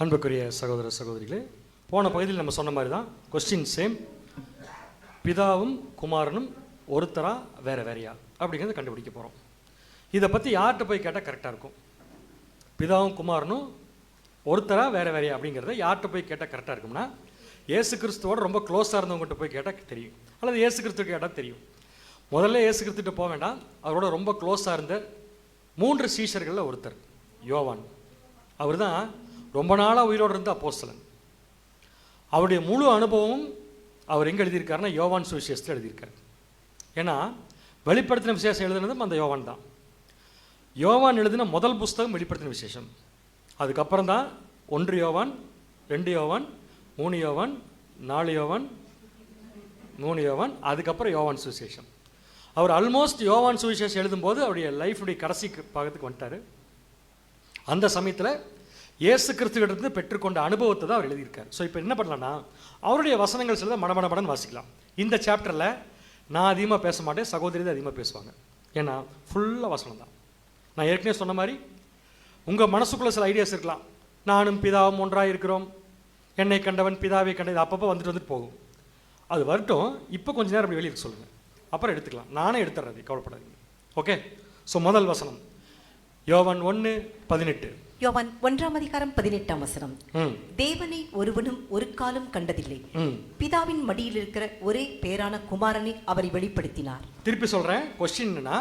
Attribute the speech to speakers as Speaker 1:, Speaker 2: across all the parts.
Speaker 1: அன்புக்குரிய சகோதர சகோதரிகளே, போன பகுதியில் நம்ம சொன்ன மாதிரி தான் கொஸ்டின் சேம். பிதாவும் குமாரனும் ஒருத்தரா வேற வேறையா அப்படிங்கிறத கண்டுபிடிக்க போகிறோம். இதை பற்றி யார்கிட்ட போய் கேட்டால் கரெக்டாக இருக்கும்? பிதாவும் குமாரனும் ஒருத்தரா வேற வேறையா அப்படிங்கிறத யார்கிட்ட போய் கேட்டால் கரெக்டாக இருக்கும்னா, ஏசு கிறிஸ்துவோட ரொம்ப க்ளோஸாக இருந்தவங்ககிட்ட போய் கேட்டால் தெரியும், அல்லது ஏசு கிறிஸ்துவ கேட்டால் தெரியும். முதல்ல ஏசு கிறிஸ்துகிட்ட போக வேண்டாம், அவரோட ரொம்ப க்ளோஸாக இருந்த 3 சீஷர்களில் ஒருத்தர் யோவான். அவர் தான் ரொம்ப நாளாக உயிரோடு இருந்த அப்போஸ்தலன். அவருடைய முழு அனுபவமும் அவர் எங்கே எழுதியிருக்காருன்னா யோவான் சுவிசேஷத்தில் எழுதியிருக்கார். ஏன்னா வெளிப்படுத்தின விசேஷம் எழுதுனதும் அந்த யோவான் தான். யோவான் எழுதின முதல் புஸ்தகம் வெளிப்படுத்தின விசேஷம். அதுக்கப்புறம் தான் 1 யோவான், 2 யோவான், 3 யோவான், 4 யோவான், 3 யோவான், அதுக்கப்புறம் யோவான் சுவிசேஷம். அவர் ஆல்மோஸ்ட் யோவான் சுவிசேஷம் எழுதும்போது அவருடைய லைஃபுடைய கடைசி பாகத்துக்கு வந்துட்டார். அந்த சமயத்தில் இயேசு கிறிஸ்துவிடத்திலிருந்து பெற்றுக்கொண்ட அனுபவத்தை தான் அவர் எழுதியிருக்கார். ஸோ இப்போ என்ன பண்ணலான்னா, அவருடைய வசனங்கள் சில மடமடமடன்னு வாசிக்கலாம். இந்த சாப்டரில் நான் அதிகமாக பேச மாட்டேன், சகோதரி தான் அதிகமாக பேசுவாங்க. ஏன்னா ஃபுல்லாக வசனம் தான். நான் ஏற்கனவே சொன்ன மாதிரி உங்கள் மனசுக்குள்ளே சில ஐடியாஸ் இருக்கலாம். நானும் பிதாவும் ஒன்றாக இருக்கிறோம், என்னை கண்டவன் பிதாவை கண்டது, அப்பப்போ வந்துட்டு போகும். அது வரட்டும். இப்போ கொஞ்சம் நேரம் அப்படி வெளியே சொல்லுங்கள், அப்புறம் எடுத்துக்கலாம். நானே எடுத்துறது, கவலைப்படாதீங்க. ஓகே. ஸோ முதல் வசனம் யோவான் 1:18.
Speaker 2: யோவான் 1:18. தேவனை ஒருவனும் ஒரு காலம் கண்டதில்லை, பிதாவின் மடியில் இருக்கிற ஒரே பேரான குமாரனை அவரை வெளிப்படுத்தினார்.
Speaker 1: திருப்பி சொல்றேன். கொஸ்டின் என்னன்னா,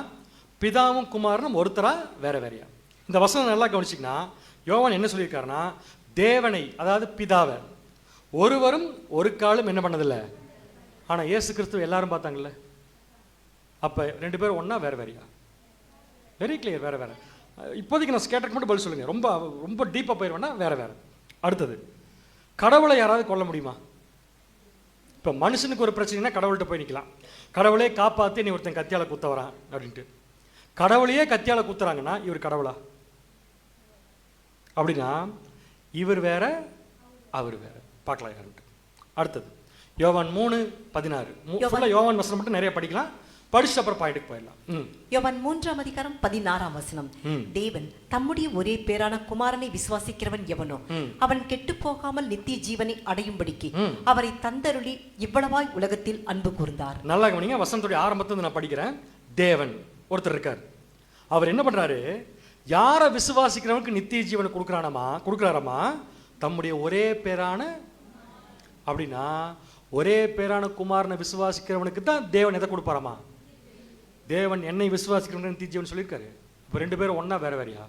Speaker 1: பிதாவும் குமாரனும் ஒருத்தரா வேற வேறையா? இந்த வசனம் நல்லா கவனிச்சிங்கன்னா, யோவான் என்ன சொல்லியிருக்காருன்னா, தேவனை அதாவது பிதாவை ஒருவரும் ஒரு காலம் என்ன பண்ணதில்லை. ஆனால் இயேசு கிறிஸ்துவ எல்லாரும் பார்த்தாங்கல்ல. அப்போ 2 பேரும் ஒன்றா வேற வேறையா? வெரி கிளியர், வேற வேற. இப்போதைக்கு நான் ஸ்கேட்டருக்கு மட்டும் பதில் சொல்லுங்கள். ரொம்ப ரொம்ப டீப்பாக போயிடுவேன்னா வேற வேற. அடுத்தது, கடவுளை யாராவது கொல்ல முடியுமா? இப்போ மனுஷனுக்கு ஒரு பிரச்சனைனா கடவுள்கிட்ட போய் நிற்கலாம். கடவுளே காப்பாற்றி நீ ஒருத்தன் கத்தியால் குத்த வரான் அப்படின்ட்டு. கடவுளையே கத்தியால் குத்துறாங்கன்னா இவர் கடவுளா? அப்படின்னா இவர் வேற அவர் வேற. பார்க்கலாம் யாருன்ட்டு. அடுத்தது யோவான் 3:16. யோவான் வசனம் மட்டும் நிறைய படிக்கலாம், படிச்சு அப்புறம் பாயிண்ட்டுக்கு போயிடலாம்.
Speaker 2: யோவான் 3:16. தேவன் தம்முடைய ஒரே பேரான குமாரனை விசுவாசிக்கிறவன் எவனோ அவன் கெட்டு போகாமல் நித்திய ஜீவனை அடையும்படிக்கு அவரை தந்தருளி இவ்வளவாய் உலகத்தில் அன்பு கூர்ந்தார்.
Speaker 1: நல்லா கவனிங்க. வசனத்துடைய ஆரம்பத்தை நான் படிக்கிறேன். தேவன் ஒருத்தர் இருக்கார். அவர் என்ன பண்றாரு? யாரை விசுவாசிக்கிறவனுக்கு நித்திய ஜீவனை கொடுக்குறாராமா? தம்முடைய ஒரே பேரான, அப்படின்னா ஒரே பேரான குமாரனை விசுவாசிக்கிறவனுக்கு தான் தேவன் எதை கொடுப்பாராமா? தேவன் என்னை விசுவாசிக்கிறவன் நித்திய ஜீவன் சொல்லியிருக்காரு. இப்போ 2 பேரும் ஒன்றா வேற வேறையா?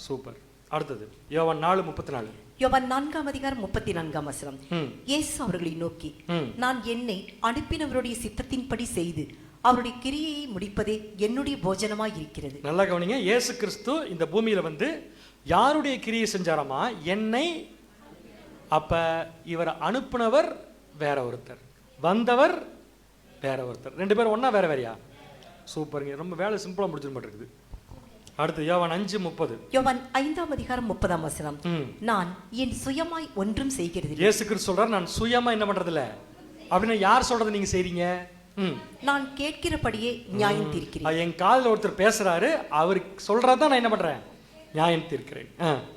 Speaker 1: சூப்பர். அடுத்தது யோவான் 4:34.
Speaker 2: யோவான் 4:34. இயேசு அவர்களை நோக்கி, நான் என்னை அனுப்பினவருடைய சித்தத்தின்படி செய்து அவருடைய கிரியையை முடிப்பதே என்னுடைய போஜனமாய் இருக்கிறது. நல்லா
Speaker 1: கவனிங்க. இயேசு கிறிஸ்து இந்த பூமியில வந்து யாருடைய கிரியை செஞ்சாராமா? என்னை. அப்ப இவர் அனுப்புனவர் வேற ஒருத்தர், வந்தவர் வேற ஒருத்தர். 2 பேரும் ஒன்னா வேற வேறையா? சூப்பருங்க. ரொம்ப வேலை சிம்பிளா முடிச்சு மாட்டிருக்குது. அடுத்து யோவான் 5:30.
Speaker 2: யோவான் 5:30. நான் என் சுயமாய் ஒன்றும் செய்கிறது.
Speaker 1: இயேசு கிறிஸ்து சொல்றார், நான் சுயமா என்ன பண்றது இல்ல. அப்படின்னா யார் சொல்றது நீங்க செய்றீங்க?
Speaker 2: நான் கேட்கிறபடியே நியாயம் தீர்க்கிறேன்.
Speaker 1: என் காதுல ஒருத்தர் பேசுறாரு, அவர் சொல்றதான் நான் என்ன பண்றேன்? நியாயம் தீர்க்கிறேன்.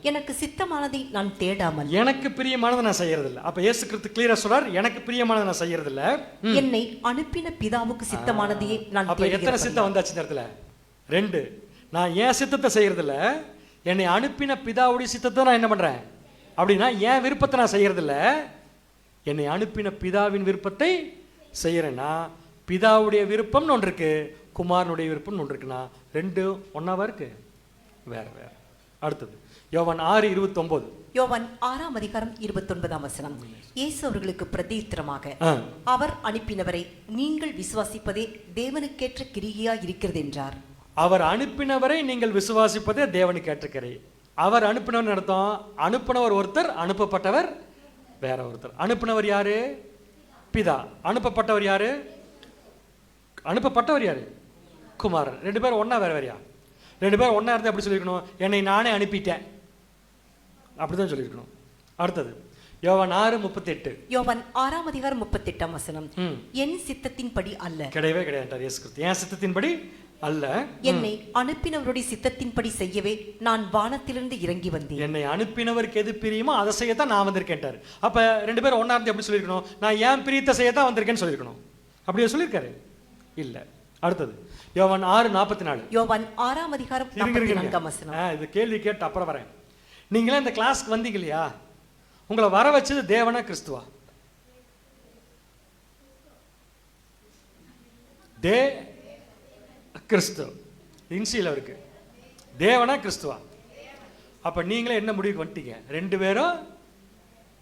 Speaker 2: எனக்கு சித்தமானதை நான் தேடாமல்
Speaker 1: எனக்கு பிரியமானதை நான் செய்யறது இல்லை. அப்ப இயேசு கிறிஸ்து கிளியரா சொல்றார், எனக்கு பிரியமானதை நான் செய்யறது இல்ல,
Speaker 2: என்னை அனுப்பின பிதாவுக்கு சித்தமானதையே நான்.
Speaker 1: அப்ப எத்தனை சித்தம் வந்தாச்சு இந்த இடத்துல? 2. நான் என் சித்தத்தை செய்யறது இல்ல, என்னை அனுப்பின பிதாவுடைய சித்தத்தை நான் என்ன பண்றேன்? அப்படின்னா என் விருப்பத்தை நான் செய்யறது இல்ல, என்னை அனுப்பின பிதாவின் விருப்பத்தை செய்யறேன்னா பிதாவுடைய விருப்பம்னு ஒன்று இருக்கு, குமாரனுடைய விருப்பம்னு ஒன்று இருக்குன்னா 2 ஒன்னாவா இருக்கு, வேற வேற. அடுத்தது யோவான் 6:29.
Speaker 2: யோவான் 6:29. இயேசு அவர்களுக்கு பிரதியுத்தரமாக, அவர் அனுப்பினவரை நீங்கள் விசுவாசிப்பதே தேவனுக்கேற்ற கிரியா இருக்கிறது என்றார்.
Speaker 1: அவர் அனுப்பினவரை நீங்கள் விசுவாசிப்பதே தேவனுக்கேற்ற கிரியை. அவர் அனுப்பினவர் அர்த்தம், அனுப்பினவர் ஒருத்தர், அனுப்பப்பட்டவர் வேற ஒருத்தர். அனுப்பினவர் யாரு? பிதா. அனுப்பப்பட்டவர் யாரு? குமாரன். 2 பேரும் ஒன்னா வேற வேறையா? 2 பேரும் ஒன்னா இருந்தா எப்படி சொல்லியிருக்கணும்? என்னை நானே அனுப்பிட்டேன் அப்படிதான் சொல்லியிருக்கணும். அடுத்தது யோவான் 6:38.
Speaker 2: யோவான் 6:38. என் சித்தத்தின்படி அல்ல.
Speaker 1: கிடையவே கிடையாது இயேசு கிறிஸ்து. என் சித்தத்தின்படி அல்ல,
Speaker 2: என்னை அனுப்பினவருடைய சித்தத்தின்படி செய்யவே நான் வானத்திலிருந்து இறங்கி வந்தேன்.
Speaker 1: என்னை அனுப்பினவருக்கு எது பிரியுமோ அதை செய்யத்தான் நான் வந்திருக்கேன்ட்டார். அப்ப 2 பேரும் ஒண்ணா இருந்து எப்படி சொல்லியிருக்கணும்? நான் ஏன் பிரியத்தை செய்யத்தான் வந்திருக்கேன்னு சொல்லியிருக்கணும். அப்படியே சொல்லியிருக்காரு இல்ல. அடுத்தது யோவான் 6:44.
Speaker 2: யோவான் 6ஆம் அதிகாரம் 44ஆம் வசனம்.
Speaker 1: இது கேள்வி கேட்டு அப்புறம் வரேன். நீங்களே இந்த கிளாஸ்க்கு வந்தீங்க இல்லையா? உங்களை வர வச்சது தேவனா கிறிஸ்துவா? கிறிஸ்து இன்சியில் இருக்கு. தேவனா கிறிஸ்துவா? அப்ப நீங்களே என்ன முடிவுக்கு வந்துட்டீங்க? 2 பேரும்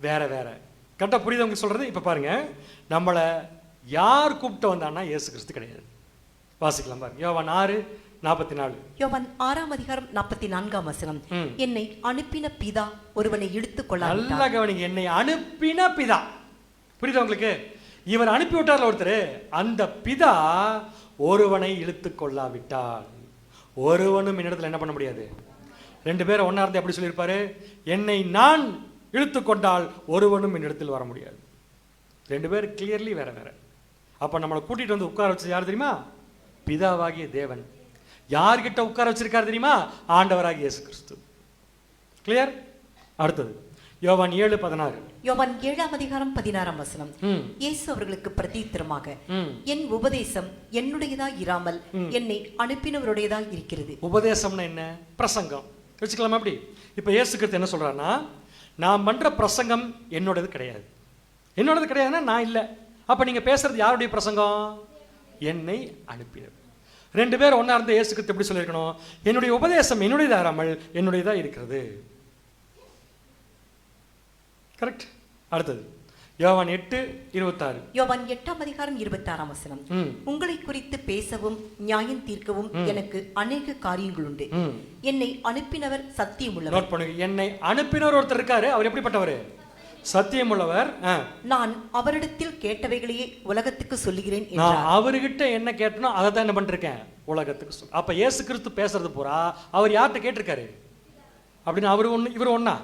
Speaker 1: வேற வேற. கரெக்டா புரியுது உங்களுக்கு சொல்றது? இப்ப பாருங்க, நம்மளை யார் கூப்பிட்டு வந்தான்னா இயேசு கிறிஸ்து கிடையாது. வாசிக்கலாம் பாருங்க, யோவான் 6:44.
Speaker 2: யோவான் 6ஆம் அதிகாரம் 44ஆம் வசனம். என்னை அனுப்பின பிதா ஒருவனை இழுத்துக் கொள்ளாவிட்டார்.
Speaker 1: நல்லா கவனிங்க, என்னை அனுப்பின பிதா. புரியுதா உங்களுக்கு? இவர் அனுப்பி விட்டார்ல ஒருத்தர், அந்த பிதா ஒருவனை இழுத்துக் கொள்ளாவிட்டால் ஒருவனும் என்னிடத்துல என்ன பண்ண முடியாது. 2 பேரும் ஒன்னா இருந்து எப்படி சொல்லியிருப்பாரு? என்னை நான் இழுத்துக் கொண்டால் ஒருவனும் என்னிடத்தில் வர முடியாது. 2 பேர் கிளியர்லி வேற வேற. அப்ப நம்மளை கூட்டிட்டு வந்து உட்கார வச்சது யார் தெரியுமா? பிதாவாகிய தேவன். யார்கிட்ட உட்கார வச்சிருக்காரு தெரியுமா? ஆண்டவராகிய இயேசு கிறிஸ்து. கிளியர்? அடுத்தது யோவான் 7:16.
Speaker 2: யோவான் 7ஆம் அதிகாரம் 16ஆம் வசனம். இயேசு அவர்களுக்கு பிரதியுத்தரமாக, என் உபதேசம் என்னுடையதா இராமல் என்னை அனுப்பினவருடையதா இருக்கிறது.
Speaker 1: உபதேசம்னா என்ன? பிரசங்கம் வச்சுக்கலாமா? அப்படி இப்ப இயேசு கிறிஸ்து என்ன சொல்றாருன்னா, நான் பண்ற பிரசங்கம் என்னோடது கிடையாது. என்னோடது கிடையாதுன்னா நான் இல்லை. அப்ப நீங்க பேசுறது யாருடைய பிரசங்கம்? என்னை அனுப்பினர். 2 பேர் ஒன்னா இருந்து இயேசு கிறிஸ்து எப்படி சொல்லியிருக்கணும்? என்னுடைய உபதேசம் என்னுடையதா இராமல் என்னுடையதா இருக்கிறது. கரெக்ட்? அடுத்தது யோவான் 8:26.
Speaker 2: யோவான் 8ஆம் அதிகாரம் 26ஆம் வசனம். உங்களை குறித்து பேசவும் நியாயம் தீர்க்கவும் எனக்கு அநேக காரியங்கள் உண்டு. என்னை அனுப்பினவர் சத்தியம் உள்ளவர்.
Speaker 1: நோட் பண்ணுங்க, என்னை அனுப்பினவர் ஒருத்தர் இருக்காரு. அவர் எப்படிப்பட்டவர்? சத்தியம் உள்ளவர்.
Speaker 2: நான் அவரிடத்தில் கேட்டவைகளையே உலகத்துக்கு சொல்லுகிறேன்.
Speaker 1: நான் அவர்கிட்ட என்ன கேட்டனோ அதை தான் என்ன பண்ணிருக்கேன்? உலகத்துக்கு சொல்ல. அப்ப இயேசு கிறிஸ்து பேசுறது பூரா அவர் யார்கிட்ட கேட்டிருக்காரு அப்படின்னு? அவர் ஒண்ணு, இவர் ஒண்ணா?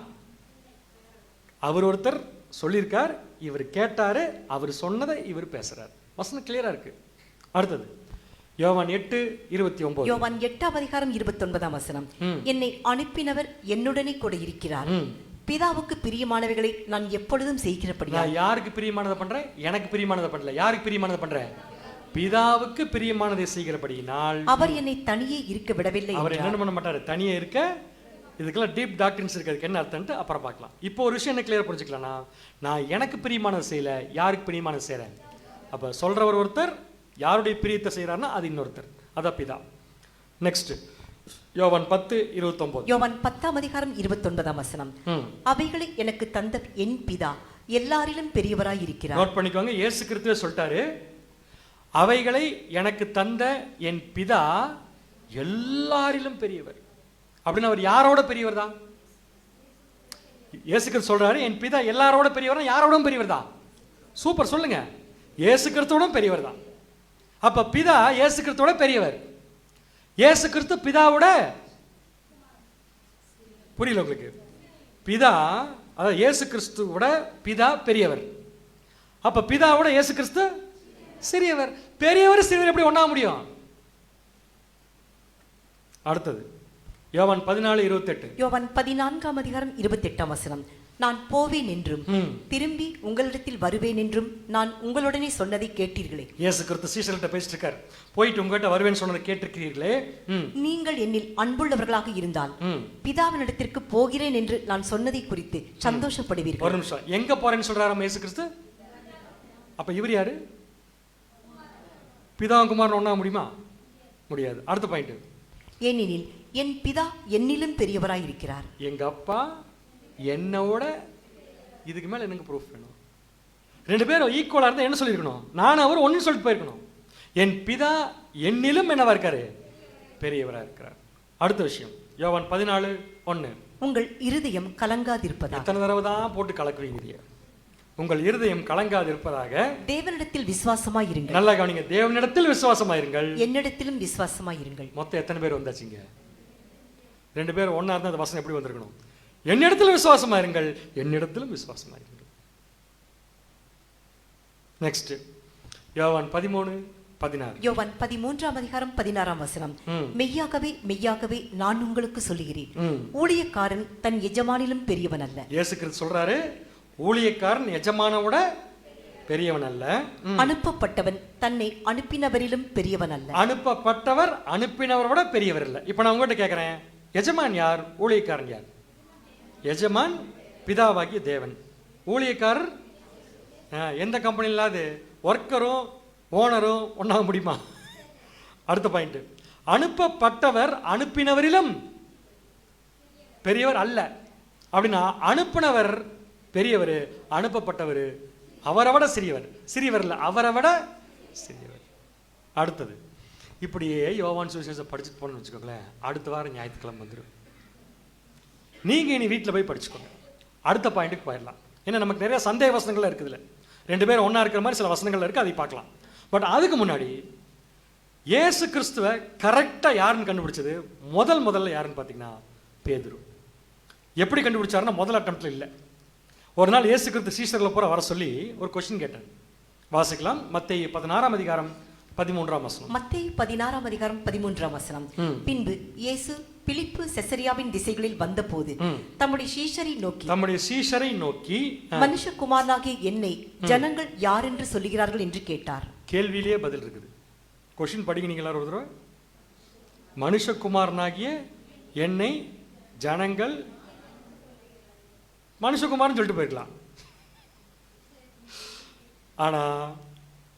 Speaker 1: அவர் ஒருத்தர் சொல்லியிருக்கார், இவர் கேட்டாரு, அவர் சொன்னதை இவர் பேசுறார். வசனம் கிளியரா இருக்கு. அடுத்தது யோவான் 8:29.
Speaker 2: யோவான் 8ஆம் அதிகாரம் 29ஆம் வசனம். என்னை அனுப்பினவர் என்னுடனே கூட இருக்கிறார். பிதாவுக்கு பிரியமானவைகளை நான் எப்பொழுதும் செய்கிறபடி.
Speaker 1: நான் யாருக்கு பிரியமானதை பண்றேன்? எனக்கு பிரியமானதை பண்ணல. யாருக்கு பிரியமானதை பண்றேன்? பிதாவுக்கு பிரியமானதை செய்கிறபடியினால்
Speaker 2: அவர் என்னை தனியே இருக்க விடவில்லை.
Speaker 1: அவர் என்ன பண்ண மாட்டாரு? தனியே இருக்க. இதுக்கெல்லாம் டீப் டாக்டரின்ஸ் இருக்கு. அதுக்கு என்ன அர்த்தம்ட்டு அப்புறம் பார்க்கலாம். இப்போ ஒரு விஷயம் என்ன கிளியர் புரிஞ்சுக்கலாம்னா, நான் எனக்கு பிரியமானதை செய்யல, யாருக்கு பிரியமானதை செய்யறேன். அப்ப சொல்றவர் ஒருத்தர், யாருடைய பிரியத்தை செய்யறாருன்னா அது இன்னொருத்தர். அதான் பிதா. நெக்ஸ்ட் யோவான் 10:29.
Speaker 2: யோவான் 10ஆம் அதிகாரம் 29ஆம் வசனம். அவைகளை எனக்கு தந்த என் பிதா எல்லாரிலும் பெரியவராய் இருக்கிறார்.
Speaker 1: நோட் பண்ணிக்கோங்க, இயேசு கிறிஸ்துவே சொல்லிட்டாரு, அவைகளை எனக்கு தந்த என் பிதா எல்லாரிலும் பெரியவர். அப்படின்னு அவர் யாரோட பெரியவர் தான்? இயேசு கிறிஸ்து சொல்றாரு, என் பிதா எல்லாரோட பெரியவர். யாரோட பெரியவர் தான்? சூப்பர், சொல்லுங்க. இயேசு கிறிஸ்துவோட பெரியவர் தான். அப்ப பிதா இயேசு கிறிஸ்துவோட பெரியவர். இயேசு கிறிஸ்து பிதாவோட, புரியல உங்களுக்கு? பிதா, அதாவது இயேசு கிறிஸ்துவோட பிதா பெரியவர். அப்ப பிதாவோட இயேசு கிறிஸ்து சிறியவர். பெரியவர் சிறியவர் எப்படி ஒண்ணா முடியும்? அடுத்தது யோவான் 14:28.
Speaker 2: யோவான் 14ஆம் அதிகாரம் 28ஆம் வசனம். நான் போவேன் என்றும் திரும்பி உங்களிடத்தில் வருவேன் என்றும் நான் உங்களுடனே சொன்னதை கேட்டீர்களே.
Speaker 1: இயேசு கிறிஸ்து சீஷர்கள்ட்ட பேசிட்டு இருக்கார். போயிட்டு உங்ககிட்ட வருவேன் சொன்னதை கேட்டிருக்கிறீர்களே.
Speaker 2: நீங்கள் என்னில் அன்புள்ளவர்களாக இருந்தால் பிதாவினிடத்திற்கு போகிறேன் என்று நான் சொன்னதை குறித்து சந்தோஷப்படுவீர்கள்.
Speaker 1: ஒரு நிமிஷம், எங்க போறேன்னு சொல்றாராம் இயேசு கிறிஸ்து? அப்ப இவர் யாரு? பிதாவும் குமாரன் ஒண்ணா முடியுமா? முடியாது. அடுத்த பாயிண்ட்.
Speaker 2: ஏனெனில் என் பிதா என்னிலும் பெரியவராய் இருக்கிறார்.
Speaker 1: எங்க அப்பா என்னோட, இதுக்கு மேல எனக்கு ப்ரூஃப் வேணும். 2 பேரும் ஈக்குவலா இருந்தா என்ன சொல்லியிருக்கணும்? நான் அவர் ஒன்னு சொல்லிட்டு போயிருக்கணும். என் பிதா என்னிலும் என்னவா இருக்காரு? பெரியவரா இருக்கிறார். அடுத்த விஷயம் யோவான் 14:1.
Speaker 2: உங்கள் இருதயம் கலங்காதிருப்பதாக.
Speaker 1: எத்தனை தடவை தான் போட்டு கலக்குவீங்க? உங்கள் இருதயம் கலங்காதிருப்பதாக
Speaker 2: தேவனிடத்தில் விசுவாசமாய் இருங்கள்.
Speaker 1: நல்லா கவனிங்க, தேவனிடத்தில் விசுவாசமாயிருங்கள்,
Speaker 2: என்னிடத்திலும் விசுவாசமாயிருங்கள்.
Speaker 1: மொத்தம் எத்தனை பேர் வந்தாச்சுங்க? 2 பேர் ஒன்னா இருந்தா அந்த வசனம் எப்படி வந்திருக்கணும்? என்னிடத்தில் விசுவாசமாயிருங்கள், என்னிடத்திலும் விசுவாசமாயிருங்கள். நெக்ஸ்ட் யோவான் 13:10. 16.
Speaker 2: யோவான் 13ஆம் அதிகாரம் 16ஆம் வசனம். மெய்யாகவே மெய்யாகவே நான் உங்களுக்கு சொல்லுகிறேன், ஊழியக்காரன் தன் எஜமானிலும் பெரியவன் அல்ல.
Speaker 1: இயேசு கிறிஸ்து சொல்றாரு, ஊழியக்காரன் எஜமானோட பெரியவன் அல்ல,
Speaker 2: அனுப்பப்பட்டவன் தன்னை அனுப்பினவரிலும் பெரியவன் அல்ல.
Speaker 1: அனுப்பப்பட்டவர் அனுப்பினவரோட பெரியவர் இல்ல. இப்ப நான் உங்ககிட்ட கேட்கிறேன், எஜமான் யார், ஊழியக்காரன் யார்? எஜமான் பிதாவாகிய தேவன். ஊழியக்காரர் எந்த கம்பெனி இல்லாது ஒர்க்கரும் ஓனரும் ஒன்றாக முடியுமா? அடுத்த பாயிண்ட், அனுப்பப்பட்டவர் அனுப்பினவரிலும் பெரியவர் அல்ல. அப்படின்னா அனுப்பினவர் பெரியவர், அனுப்பப்பட்டவர் அவரை விட சிறியவர். சிறியவர் இல்லை, அவரை விட சிறியவர். அடுத்தது, இப்படியே யோவான் சுவிசேஷம் படிச்சுட்டு போகணும்னு வச்சுக்கோங்களேன், அடுத்த வாரம் ஞாயிற்றுக்கிழமை வந்துடும். நீங்கள் இனி வீட்டில் போய் படிச்சுக்கோங்க. அடுத்த பாயிண்ட்டுக்கு போயிடலாம். ஏன்னா நமக்கு நிறைய சந்தேக வசனங்கள் இருக்குதுல்ல, 2 பேரும் ஒன்றா இருக்கிற மாதிரி சில வசனங்கள் இருக்குது, அதை பார்க்கலாம். பட் அதுக்கு முன்னாடி இயேசு கிறிஸ்துவை கரெக்டாக யாருன்னு கண்டுபிடிச்சது? முதல்ல யாருன்னு பார்த்தீங்கன்னா பேதுரு. எப்படி கண்டுபிடிச்சாருன்னா முதல் அட்டம்ப்ட்ல இல்லை. ஒரு நாள் இயேசு கிறிஸ்து சீஷர்களை பூரா வர சொல்லி ஒரு கொஸ்டின் கேட்டார். வாசிக்கலாம். மத்தேயு 16ஆம் அதிகாரம் 13ஆம் வசனம்.
Speaker 2: மத்தேயு 16ஆம் அதிகாரம் 13ஆம் வசனம். பின்பு இயேசு பிலிப்பு செசரியாவின் திசைகளில் வந்தபோது தம்முடைய சீஷரை நோக்கி மனுஷகுமாரனாகிய என்னை ஜனங்கள் யார் என்று சொல்லுகிறார்கள் என்று கேட்டார்.
Speaker 1: கேள்வியிலேயே பதில் இருக்குது. கொஸ்டின் படிங்க நீங்க எல்லாரும் ஒரு தடவை. மனுஷகுமாரனாகிய என்னை ஜனங்கள், மனுஷகுமாரன் சொல்லிட்டு போயிருக்கலாம். ஆனா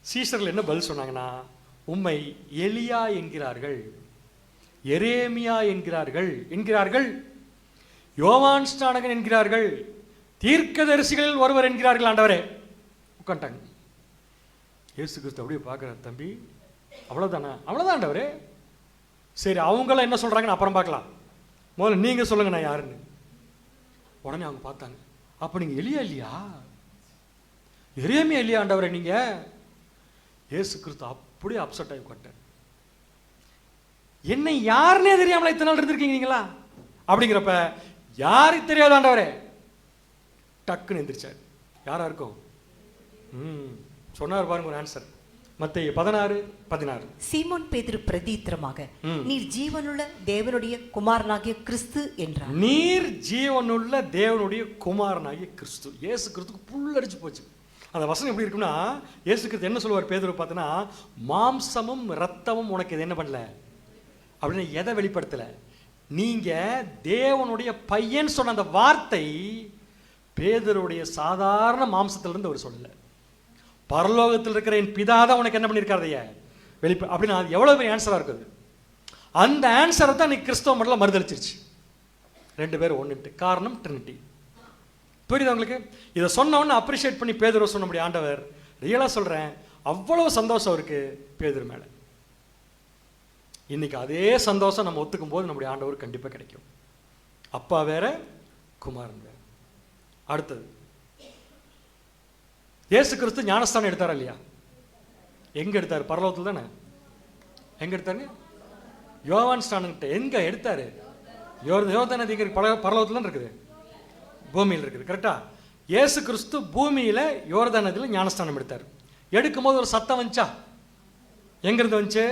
Speaker 1: சீஷர்கள் என்ன பதில் சொன்னாங்கன்னா, உம்மை எலியா என்கிறார்கள், எரேமியா என்கிறார்கள், யோவான் ஸ்நானகன் என்கிறார்கள், தீர்க்கதரிசிகளில் ஒருவர் என்கிறார்கள் ஆண்டவரே. உட்காண்டாங்க. இயேசு கிறிஸ்து அப்படியே பார்க்குறார், தம்பி அவ்வளோதானே? அவ்வளோதான் ஆண்டவரே. சரி, அவங்களாம் என்ன சொல்கிறாங்கன்னு அப்புறம் பார்க்கலாம், முதல்ல நீங்கள் சொல்லுங்க நான் யாருன்னு. உடனே அவங்க பார்த்தாங்க. அப்போ நீங்கள் எலியா இல்லையா, எரேமியா இல்லையா ஆண்டவரே நீங்கள்? இயேசு கிறிஸ்து அப்படியே அப்செட் ஆகி உட்கார்ந்தார். என்ன யாருன்னே தெரியாமல இத்தனை நாள் இருந்திருக்கீங்க நீங்களா அப்படிங்கிறப்ப, யாருக்கு தெரியாது ஆண்டவரே, டக்குன்னு எந்திரிச்சார். யாரா இருக்கும்? சொன்னார் பாருங்க ஒரு ஆன்சர். மத்தேயு 16:16.
Speaker 2: சீமோன் பேதுரு பிரதித்திரமாக, நீர் ஜீவனுள்ள தேவனுடைய குமாரனாகிய கிறிஸ்து என்றார்.
Speaker 1: நீர் ஜீவனுள்ள தேவனுடைய குமாரனாகிய கிறிஸ்து. இயேசு கிறிஸ்துக்கு புல்லரிச்சு போச்சு. அந்த வசனம் எப்படி இருக்குன்னா, இயேசு கிறிஸ்து என்ன சொல்லுவார் பேதுரு பார்த்தனா, மாம்சமும் ரத்தமும் உனக்கு இது என்ன பண்ணல அப்படின்னு எதை வெளிப்படுத்தல, நீங்க தேவனுடைய பையன் சொன்ன அந்த வார்த்தை பேதுருடைய சாதாரண மாம்சத்திலிருந்து அவர் சொல்லல, பரலோகத்தில் இருக்கிற என் பிதா தான் உனக்கு என்ன பண்ணியிருக்காருடைய வெளிப்ப அப்படின்னு. அது எவ்வளவு பெரிய ஆன்சரா இருக்குது. அந்த ஆன்சரை தான் நீ கிறிஸ்தவ மடல மறுதளிச்சிருச்சு. 2 பேரும் ஒன்றுட்டு, காரணம் ட்ரினிட்டி. புரியுது உங்களுக்கு? இதை சொன்னவொன்னு அப்ரிஷியேட் பண்ணி பேதுரு சொன்ன முடியும். ஆண்டவர் ரியலா சொல்றேன், அவ்வளவு சந்தோஷம் இருக்கு பேதுரு மேல. இன்னைக்கு அதே சந்தோஷம் நம்ம ஒத்துக்கும் போது நம்முடைய ஆண்டவர் கண்டிப்பா கிடைக்கும். அப்பா வேற, குமாரன் வேற. அடுத்தது, இயேசு கிறிஸ்து ஞானஸ்தானம் எடுத்தாரா இல்லையா? எங்க எடுத்தாரு? பரலோகத்தில் தானே. எங்க எடுத்தாரு? யோவான் ஸ்நானங்கிட்ட. எங்க எடுத்தாரு? யோர்தான் நதி பரலோகத்தில் தான் இருக்குது, பூமியில் இருக்குது. கரெக்டா? இயேசு கிறிஸ்து பூமியில யோர்தான் நதியில் ஞானஸ்தானம் எடுத்தார். எடுக்கும்போது ஒரு சத்தம் வந்துச்சா? எங்கிருந்து வந்துச்சு?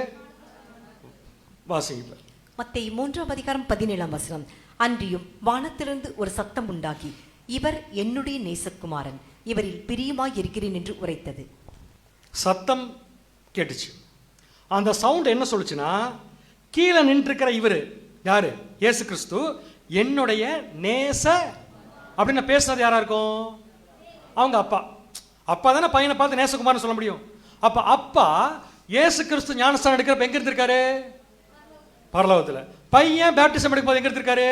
Speaker 1: வாசிங்க.
Speaker 2: மத்தேயு 3ஆம் அதிகாரம் 17ஆம் வசனம். அன்றியும் வானத்திலிருந்து ஒரு சத்தம் உண்டாகி, இவர் என்னுடைய நேசகுமாரன், இவரில் பிரியமாய் இருக்கிறேன் என்று உரைத்தது.
Speaker 1: சத்தம் கேட்டுச்சு. அந்த சவுண்ட் என்ன சொல்லுச்சுன்னா, கீழே நின்றுக்கிற இவரு யாரு? இயேசு கிறிஸ்து என்னுடைய நேச அப்படின்னு பேசுனது யாரா இருக்கும்? அவங்க அப்பா. அப்பா தானே பையனை பார்த்து நேசகுமார்னு சொல்ல முடியும். அப்ப அப்பா இயேசு கிறிஸ்து ஞானஸ்தானம் எடுக்கிறப்ப எங்க இருந்திருக்காரு? பரலோகத்தில். பையன் பேப்டிசம் எடுக்கும் போது எங்க இருந்திருக்காரு?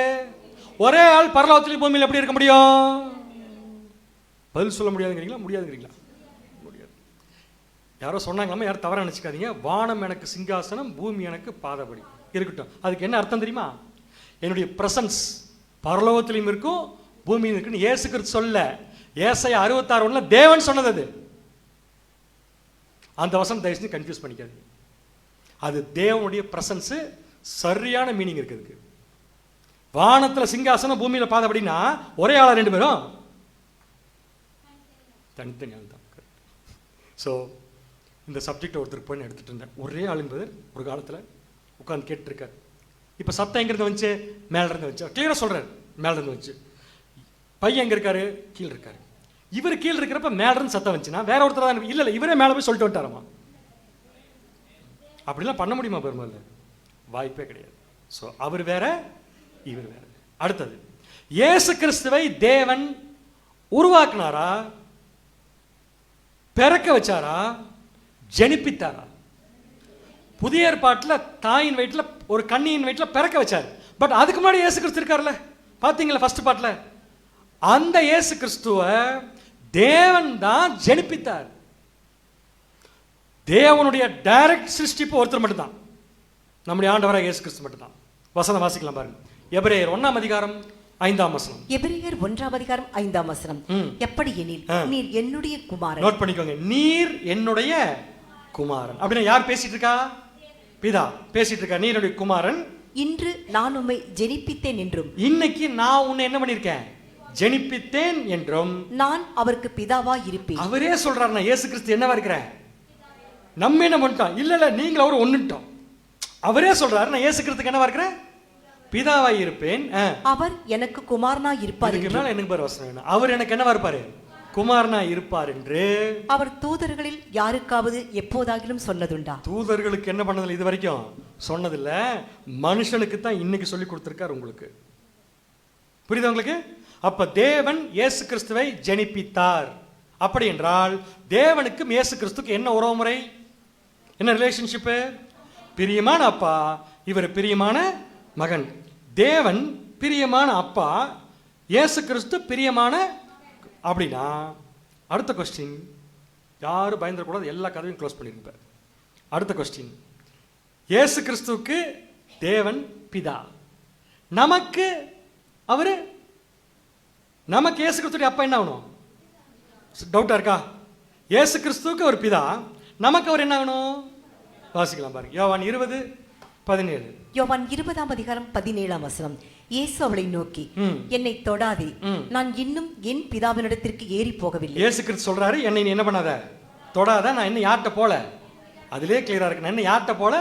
Speaker 1: ஒரே ஆள் பரலோகத்திலும் பூமியில் எப்படி இருக்க முடியும்? பதில் சொல்ல முடியாதுங்கிறீங்களா? முடியாதுங்கிறீங்களா? முடியாது. யாரோ சொன்னாங்களாமா, யாரும் தவறாக நினச்சிக்காதீங்க. வானம் எனக்கு சிங்காசனம், பூமி எனக்கு பாதபடி. இருக்கட்டும். அதுக்கு என்ன அர்த்தம் தெரியுமா? என்னுடைய பிரசன்ஸ் பரலோகத்திலையும் இருக்கும், பூமியும் இருக்குன்னு இயேசு கிறிஸ்து சொல்ல. ஏசாயா 66:1 தேவன் சொன்னது அது. அந்த வசனம் தயவு செஞ்சு கன்ஃபியூஸ் பண்ணிக்காது. அது தேவனுடைய பிரசன்ஸ், சரியான மீனிங் இருக்குது. வானத்தில் சிங்காசனம், பூமியில் பாதபடினா ஒரே ஆளா 2 பேரும்? தனித்தனியாக தான். ஸோ இந்த சப்ஜெக்ட் ஒருத்தருக்கு போய் நான் எடுத்துகிட்டு இருந்தேன். ஒரே ஆளுங்கிறது ஒரு காலத்தில் உட்காந்து கேட்டுருக்காரு. இப்போ சத்தம் எங்கேருந்து வந்துச்சு? மேலேருந்து வந்துச்சு. கிளியராக சொல்கிறார், மேலேருந்து வந்துச்சு. பையன் எங்கே இருக்காரு? கீழே இருக்காரு. இவர் கீழே இருக்கிறப்ப மேலேருந்து சத்தம் வந்துச்சுன்னா வேற ஒருத்தர் தான் இல்லை இல்லை இவரே மேலே போய் சொல்லிட்டு வந்துட்டாரம்மா. அப்படிலாம் பண்ண முடியுமா பெருமாள்? வாய்ப்பே கிடையாது. ஸோ அவர் வேற, இவர் வேற. அடுத்தது, இயேசு கிறிஸ்துவை தேவன் உருவாக்குனாரா, பிறக்க வச்சாரா, ஜனிப்பித்தாரா? புதிய ஏற்பாட்டில் தாயின் வயிற்றில் ஒரு கன்னியின் வயிற்றில் பிறக்க வச்சார். பட் அதுக்கு முன்னாடி இயேசு கிறிஸ்து இருக்கார்ல, பார்த்தீங்களா ஃபர்ஸ்ட் பார்ட்டில்? அந்த இயேசு கிறிஸ்துவை தேவன் தான் ஜனிப்பித்தார். தேவனுடைய டைரக்ட் சிருஷ்டிப்பு ஒருத்தர் மட்டும்தான், நம்முடைய ஆண்டவராக இயேசு கிறிஸ்து மட்டும்தான். வசனம் வாசிக்கலாம் பாருங்க. எபிரேயர் 1:5.
Speaker 2: எபிரேயர் 1:5. எப்படி எனில் நீர் என்னுடைய குமாரன்.
Speaker 1: நோட் பண்ணிக்கோங்க, நீர் என்னுடைய குமாரன். அப்படின்னா யார் பேசிட்டு இருக்கா? பிதா பேசிட்டு இருக்கா. நீர் என்னுடைய குமாரன்,
Speaker 2: இன்று நான் உம்மை ஜெனிப்பித்தேன் என்றும்.
Speaker 1: இன்னைக்கு நான் உன்னை என்ன பண்ணிருக்கேன்? ஜெனிப்பித்தேன் என்றும்.
Speaker 2: நான் அவருக்கு பிதாவா இருப்பேன்.
Speaker 1: அவரே சொல்றாரு, நான் இயேசு கிறிஸ்து என்னவா இருக்கிறேன்? நம்ம என்ன பண்ணிட்டோம்? இல்ல இல்ல நீங்க அவரு ஒண்ணுட்டோம். அவரே சொல்றாரு, நான் இயேசு கிறிஸ்துக்கு என்னவா இருக்கிறேன்? பிதாவாய் இருப்பேன்.
Speaker 2: அவர் எனக்கு குமாரனா இருப்பார்.
Speaker 1: இதுக்கு மேல எனக்கு பேர் வசனம் வேணும். அவர் எனக்கு என்னவா இருப்பாரு? குமாரனா இருப்பார் என்று
Speaker 2: அவர் தூதர்களில் யாருக்காவது எப்போதாகிலும் சொன்னதுண்டா?
Speaker 1: தூதர்களுக்கு என்ன பண்ணதில்லை, இது வரைக்கும் சொன்னதில்ல. மனுஷனுக்கு தான் இன்னைக்கு சொல்லி கொடுத்திருக்காரு உங்களுக்கு. புரியுதா உங்களுக்கு? அப்ப தேவன் இயேசு கிறிஸ்துவை ஜனிப்பித்தார். அப்படி என்றால் தேவனுக்கும் இயேசு கிறிஸ்துக்கு என்ன உறவுமுறை, என்ன ரிலேஷன்ஷிப்பு? பிரியமான அப்பா, இவர் பிரியமான மகன். தேவன் பிரியமான அப்பா, இயேசு கிறிஸ்து பிரியமான. அப்படின்னா அடுத்த கொஸ்டின், யாரும் பயந்துடக்கூடாது, எல்லா கதவையும் க்ளோஸ் பண்ணிருப்ப. அடுத்த கொஸ்டின், இயேசு கிறிஸ்துவுக்கு தேவன் பிதா, நமக்கு அவரு, நமக்கு இயேசு கிறிஸ்துடைய அப்பா என்ன ஆகணும்? டவுட்டா இருக்கா? இயேசு கிறிஸ்துவுக்கு ஒரு பிதா, நமக்கு அவர் என்ன ஆகணும்? வாசிக்கலாம் பாருங்க. யோவான் 20:17.
Speaker 2: யோவான் 20:17. இயேசு அவளை நோக்கி, என்னை தொடாதே, நான் இன்னும் என் பிதாவினிடத்திற்கு ஏறி போகவில்லை.
Speaker 1: இயேசு கிறிஸ்து சொல்றாரு, என்னை நீ என்ன பண்ணாத, தொடாத, நான் இன்னும் யார்கிட்ட போல. அதிலே கிளியரா இருக்கு, நான் இன்னும் யார்கிட்ட போல?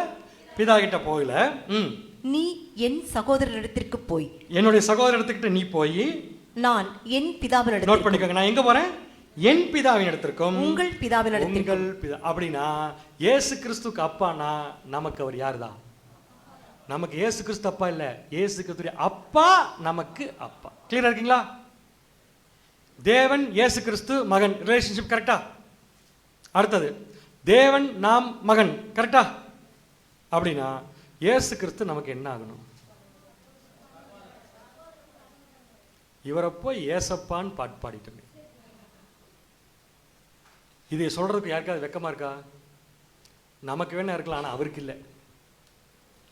Speaker 1: பிதா கிட்ட போகல.
Speaker 2: நீ என் சகோதரரிடத்திற்கு போய்,
Speaker 1: என்னுடைய சகோதரத்திற்கு நீ போய்,
Speaker 2: நான் என் பிதாவினிடத்திற்கு.
Speaker 1: நோட் பண்ணிக்கோங்க, நான் எங்க போறேன்? என் பிதாவின் இடத்திற்கும்
Speaker 2: உங்கள் பிதாவினிடத்திற்கு.
Speaker 1: உங்கள் பிதா. அப்படின்னா இயேசு கிறிஸ்துக்கு அப்பானா நமக்கு அவர் யாருதான்? நமக்கு இயேசு கிறிஸ்து அப்பா இல்ல, இயேசு கிறிஸ்துடைய அப்பா நமக்கு அப்பா. கிளியரா இருக்கீங்களா? தேவன் இயேசு கிறிஸ்து மகன், ரிலேஷன்ஷிப் கரெக்டா? அடுத்தது, தேவன் நாம் மகன், கரெக்டா? அப்படின்னா இயேசு கிறிஸ்து நமக்கு என்ன ஆகணும்? இவரை போய் ஏசப்பான்னு பாட்டு பாடிட்டோமே, இதை சொல்றதுக்கு யாருக்காவது வெக்கமா இருக்கா? நமக்கு வேணா இருக்கலாம், ஆனா அவருக்கு இல்லை.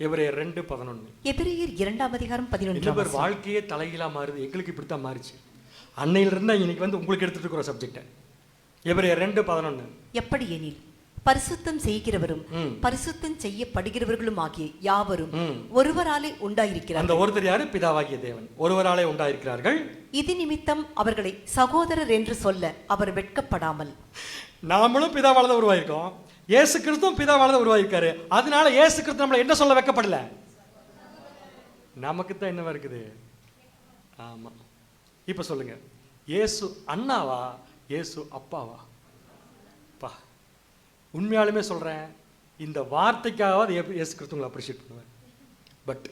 Speaker 1: எபிரேயர் 2:11.
Speaker 2: எபிரேயர் 2:11.
Speaker 1: வாழ்க்கையே தலைகீழா மாறுது. எங்களுக்கு இப்படித்தான் மாறிச்சு. அன்னையில இருந்தா இன்னைக்கு வந்து உங்களுக்கு எடுத்துட்டு இருக்கிற சப்ஜெக்ட். எபிரேயர் 2:11.
Speaker 2: எப்படி எனில் பரிசுத்தம் செய்கிறவரும் பரிசுத்தம் செய்யப்படுகிறவர்களும் ஆகிய யாவரும் ஒருவராலே உண்டாயிருக்கிறார்கள்.
Speaker 1: அந்த ஒருத்தர் யாரு? பிதாவாகிய தேவன் ஒருவராலே உண்டாயிருக்கிறார்கள்.
Speaker 2: இது நிமித்தம் அவர்களை சகோதரர் என்று சொல்ல அவர் வெட்கப்படாமல்.
Speaker 1: நாமளும் பிதாவால தான் உருவாயிருக்கோம், இயேசு கிறிஸ்துவும் பிதாவால தான் உருவாயிருக்காரு. அதனால இயேசு கிறிஸ்து நம்மளை என்ன சொல்ல வெட்கப்படல. நமக்கு தான் என்னவா இருக்குது? ஆமா. இப்ப சொல்லுங்க, இயேசு அண்ணாவா, இயேசு அப்பாவா? பா, உண்மையாலுமே சொல்றேன், இந்த வார்த்தைக்காவது இயேசு கிறிஸ்துவங்களை அப்ரிஷியேட் பண்ணுவேன். பட்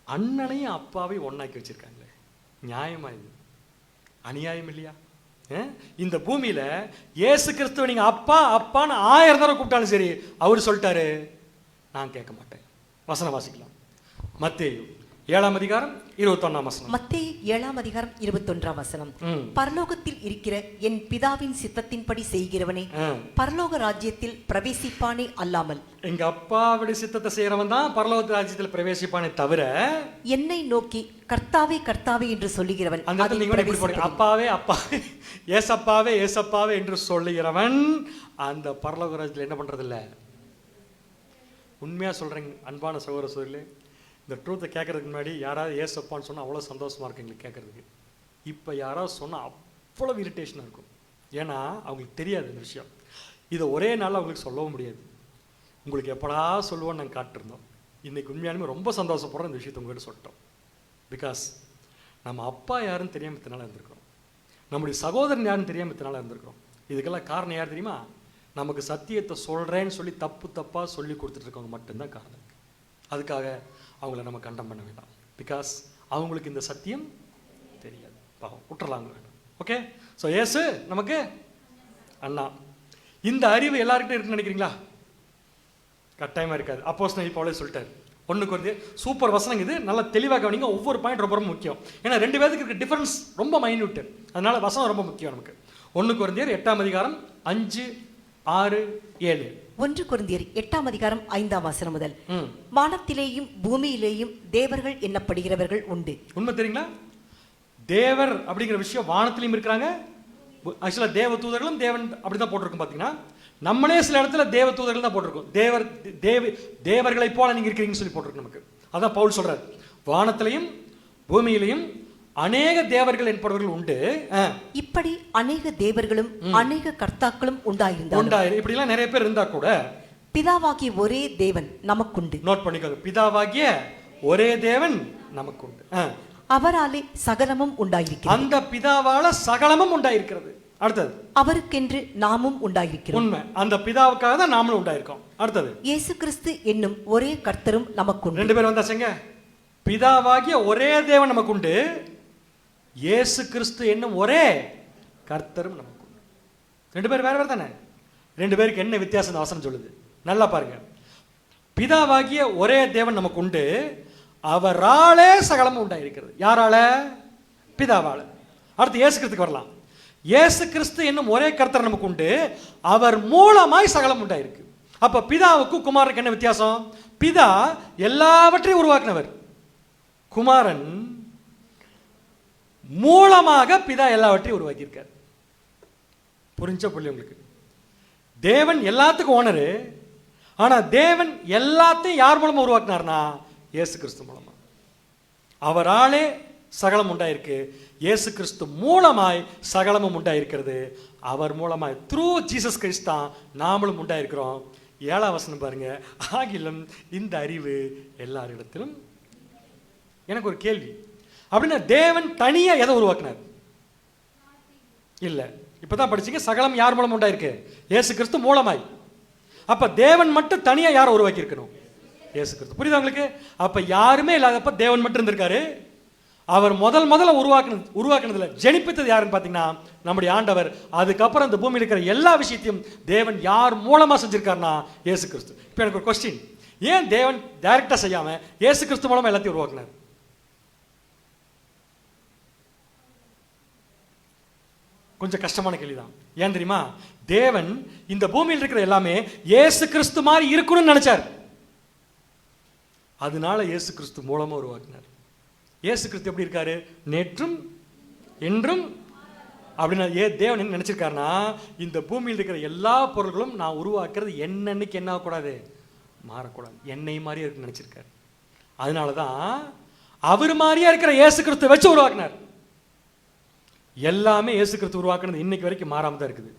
Speaker 1: அண்ணனையும் அப்பாவையும் ஒன்னாக்கி வச்சிருக்காங்களே, நியாயமா? இது அநியாயம் இல்லையா? இந்த பூமியில இயேசு கிறிஸ்துவ நீங்க அப்பா அப்பான்னு 1000 தடவை கூப்பிட்டாலும் சரி, அவர் சொல்லிட்டாரு, நான் கேட்க மாட்டேன். வசனம் வாசிக்கலாம். மத்தேயு 7:21.
Speaker 2: மத்தேயு 7:21. பரலோகத்தில் இருக்கிற என் பிதாவின் சித்தத்தின்படி செய்கிறவனே பரலோக ராஜ்யத்தில் பிரவேசிப்பானே அல்லாமல்.
Speaker 1: எங்க அப்பாவுடைய சித்தத்தை செய்யறவன் தான் பரலோக ராஜ்யத்தில் பிரவேசிப்பானே தவிர, என்னை
Speaker 2: நோக்கி கர்த்தாவே கர்த்தாவே என்று சொல்லுகிறவன்,
Speaker 1: அப்பாவே அப்பாவே ஏசப்பாவே ஏசப்பாவே என்று சொல்லுகிறவன் அந்த பரலோக ராஜ்யத்தில் என்ன பண்றது இல்ல. உண்மையா சொல்றேன் அன்பான சகோதர சகோதரிகளே, இந்த ட்ரூத்தை கேட்கறதுக்கு முன்னாடி யாராவது ஏசப்பான்னு சொன்னால் அவ்வளோ சந்தோஷமா இருக்கு எங்களுக்கு கேட்கறதுக்கு. இப்போ யாராவது சொன்னால் அவ்வளோ இரிட்டேஷனாக இருக்கும். ஏன்னா அவங்களுக்கு தெரியாது இந்த விஷயம். இதை ஒரே நாளில் அவங்களுக்கு சொல்லவும் முடியாது. உங்களுக்கு எப்படா சொல்லுவோன்னு நாங்கள் காட்டிருந்தோம். இன்றைக்கி உண்மையாலுமே ரொம்ப சந்தோஷப்படுறோம் இந்த விஷயத்தை உங்கள்கிட்ட சொல்லிட்டோம். பிகாஸ் நம்ம அப்பா யாருன்னு தெரியாமல் இத்தனால இருந்திருக்கிறோம், நம்முடைய சகோதரன் யாருன்னு தெரியாமல் இத்தனால இருந்திருக்கிறோம். இதுக்கெல்லாம் காரணம் யார் தெரியுமா? நமக்கு சத்தியத்தை சொல்கிறேன்னு சொல்லி தப்பாக சொல்லி கொடுத்துட்ருக்கவங்க மட்டும்தான் காரணம். அதுக்காக அவங்கள நம்ம கண்டம் பண்ண வேண்டாம். பிகாஸ் அவங்களுக்கு இந்த சத்தியம் தெரியாது. பாவம், விட்டுறலாம் வேண்டாம். ஓகே, ஸோ இயேசு நமக்கு அண்ணா. இந்த அறிவு எல்லாருக்கிட்டும் இருக்குன்னு நினைக்கிறீங்களா? கட்டாயமாக இருக்காது. அப்போஸ்தலன் பவுலே சொல்லிட்டார். 1 கொரிந்தியர் சூப்பர் வசனம் இது, நல்லா தெளிவாக கவனிங்க. ஒவ்வொரு பாயிண்ட் ரொம்ப ரொம்ப முக்கியம். ஏன்னா 2 பேருக்கு இருக்க டிஃபரன்ஸ் ரொம்ப மைன்யூட்டு, அதனால வசனம் ரொம்ப முக்கியம் நமக்கு. 1 கொரிந்தியர் 8ஆம் அதிகாரம் 5, 6, 7.
Speaker 2: 1 கொரிந்தியர் 8ஆம் அதிகாரம் 5ஆம் வசனம் முதல். வானத்திலேயும் பூமியிலேயும் தேவர்கள் எண்ணப்படுகிறவர்கள் உண்டு. உண்மை தெரியுங்களா?
Speaker 1: தேவர் அப்படிங்கிற விஷயம் வானத்திலையும் இருக்கிறாங்க. ஆக்சுவலாக தேவ தூதர்களும் தேவன் அப்படிதான் போட்டிருக்கும். பார்த்தீங்கன்னா நம்மளே சில இடத்துல தேவ தூதர்கள் தான் போட்டிருக்கோம். தேவர்களை போல நீங்க இருக்கிறீங்கன்னு சொல்லி போட்டிருக்கு நமக்கு. அதான் பவுல் சொல்றாரு, வானத்திலையும் பூமியிலையும் அநேக தேவர்கள் என்பவர்கள் உண்டு.
Speaker 2: இப்படி அநேக தேவர்களும் அநேக கர்த்தாக்களும் உண்டாயிருந்தார்.
Speaker 1: இப்படி எல்லாம் நிறைய பேர் இருந்தா கூட
Speaker 2: பிதாவாகிய ஒரே தேவன் நமக்குண்டு.
Speaker 1: நோட் பண்ணிக்கோங்க, பிதாவாகிய ஒரே தேவன் நமக்குண்டு.
Speaker 2: அவராலே சகலமும் உண்டாயிருக்கிறது.
Speaker 1: அந்த பிதாவால சகலமும் உண்டாயிருக்கிறது. அடுத்தது,
Speaker 2: அவருக்கென்று நாமும் உண்டாயிருக்கிறோம்.
Speaker 1: உண்மை, அந்த பிதாவுக்காக தான் நாமளும் உண்டாயிருக்கோம். அடுத்தது,
Speaker 2: இயேசு கிறிஸ்து என்னும் ஒரே கர்த்தரும் நமக்குண்டு.
Speaker 1: 2 பேர் வந்தாச்சுங்க. பிதாவாகிய ஒரே தேவன் நமக்குண்டு, இயேசு கிறிஸ்து என்னும் ஒரே கர்த்தரும் நமக்குண்டு. 2 பேர் வேற வேற தானே? 2 பேருக்கு என்ன வித்தியாசம் இந்த வசனம் சொல்லுது? நல்லா பாருங்க. பிதாவாகிய ஒரே தேவன் நமக்கு உண்டு, அவராலே சகலமும் உண்டாயிருக்கிறது. யாரால? பிதாவால. அடுத்து இயேசு கிறிஸ்துக்கு வரலாம். இயேசு கிறிஸ்து என்னும் ஒரே கர்த்தர் நமக்கு உண்டு, அவர் மூலமாய் சகலம் உண்டாயிருக்கு. அப்ப பிதாவுக்கும் குமாரனுக்கு என்ன வித்தியாசம்? பிதா எல்லாவற்றையும் உருவாக்கினவர், குமாரன் மூலமாக பிதா எல்லாவற்றையும் உருவாக்கியிருக்கார். புரிஞ்ச புள்ளி உங்களுக்கு? தேவன் எல்லாத்துக்கும் ஓனரு, ஆனா தேவன் எல்லாத்தையும் யார் மூலமா உருவாக்கினார்னா இயேசு கிறிஸ்து மூலமா. அவராலே சகலம் உண்டாயிருக்கு, இயேசு கிறிஸ்து மூலமாய் சகலமும் உண்டாயிருக்கிறது. அவர் மூலமாய் த்ரூ ஜீசஸ் கிறிஸ்து தான் நாமளும் உண்டாயிருக்கிறோம். 7ஆம் வசனம் பாருங்க, ஆகிலும் இந்த அறிவு எல்லாரிடத்திலும். எனக்கு ஒரு கேள்வி, அப்படின்னா தேவன் தனியா எதை உருவாக்கினார்? இல்ல, இப்பதான் படிச்சீங்க, சகலம் யார் மூலம் உண்டாயிருக்கு? இயேசு கிறிஸ்து மூலமாய். அப்ப தேவன் மட்டும் தனியா யாரை உருவாக்கி இருக்கணும்? இயேசு கிறிஸ்து. புரியுதா உங்களுக்கு? அப்ப யாருமே இல்லாதப்ப தேவன் மட்டும் இருந்திருக்காரு. அவர் முதல்ல உருவாக்குனதுல ஜெனிப்பித்தது யாருன்னு பாத்தீங்கன்னா நம்முடைய ஆண்டவர். அதுக்கப்புறம் இந்த பூமியில் இருக்கிற எல்லா விஷயத்தையும் தேவன் யார் மூலமா செஞ்சிருக்காருன்னா இயேசு கிறிஸ்து. இப்ப எனக்கு ஒரு கொஸ்டின், ஏன் தேவன் டைரக்டா செய்யாம இயேசு கிறிஸ்து மூலமா எல்லாத்தையும் உருவாக்குனார்? கொஞ்சம் கஷ்டமான கேள்விதான். ஏன் தெரியுமா? தேவன் இந்த பூமியில் இருக்கிற எல்லாமே இயேசு கிறிஸ்து மாதிரி இருக்கணும்னு நினைச்சார். அதனால இயேசு கிறிஸ்து மூலமா உருவாக்கினார். இயேசு கிறிஸ்து எப்படி இருக்காரு? நேற்றும் என்றும். அப்படின்னா தேவன் என்ன நினைச்சிருக்காருன்னா, இந்த பூமியில் இருக்கிற எல்லா பொருள்களும் நான் உருவாக்குறது என்னன்னைக்கு என்ன ஆகக்கூடாது? மாறக்கூடாது. என்னை மாதிரியே இருக்குன்னு நினைச்சிருக்காரு. அதனாலதான் அவர் மாதிரியா இருக்கிற இயேசு கிறிஸ்து வச்சு உருவாக்கினார். எல்லாமே இயேசு கிறிஸ்து உருவாக்குனது இன்னைக்கு வரைக்கும் மாறாம தான் இருக்குது,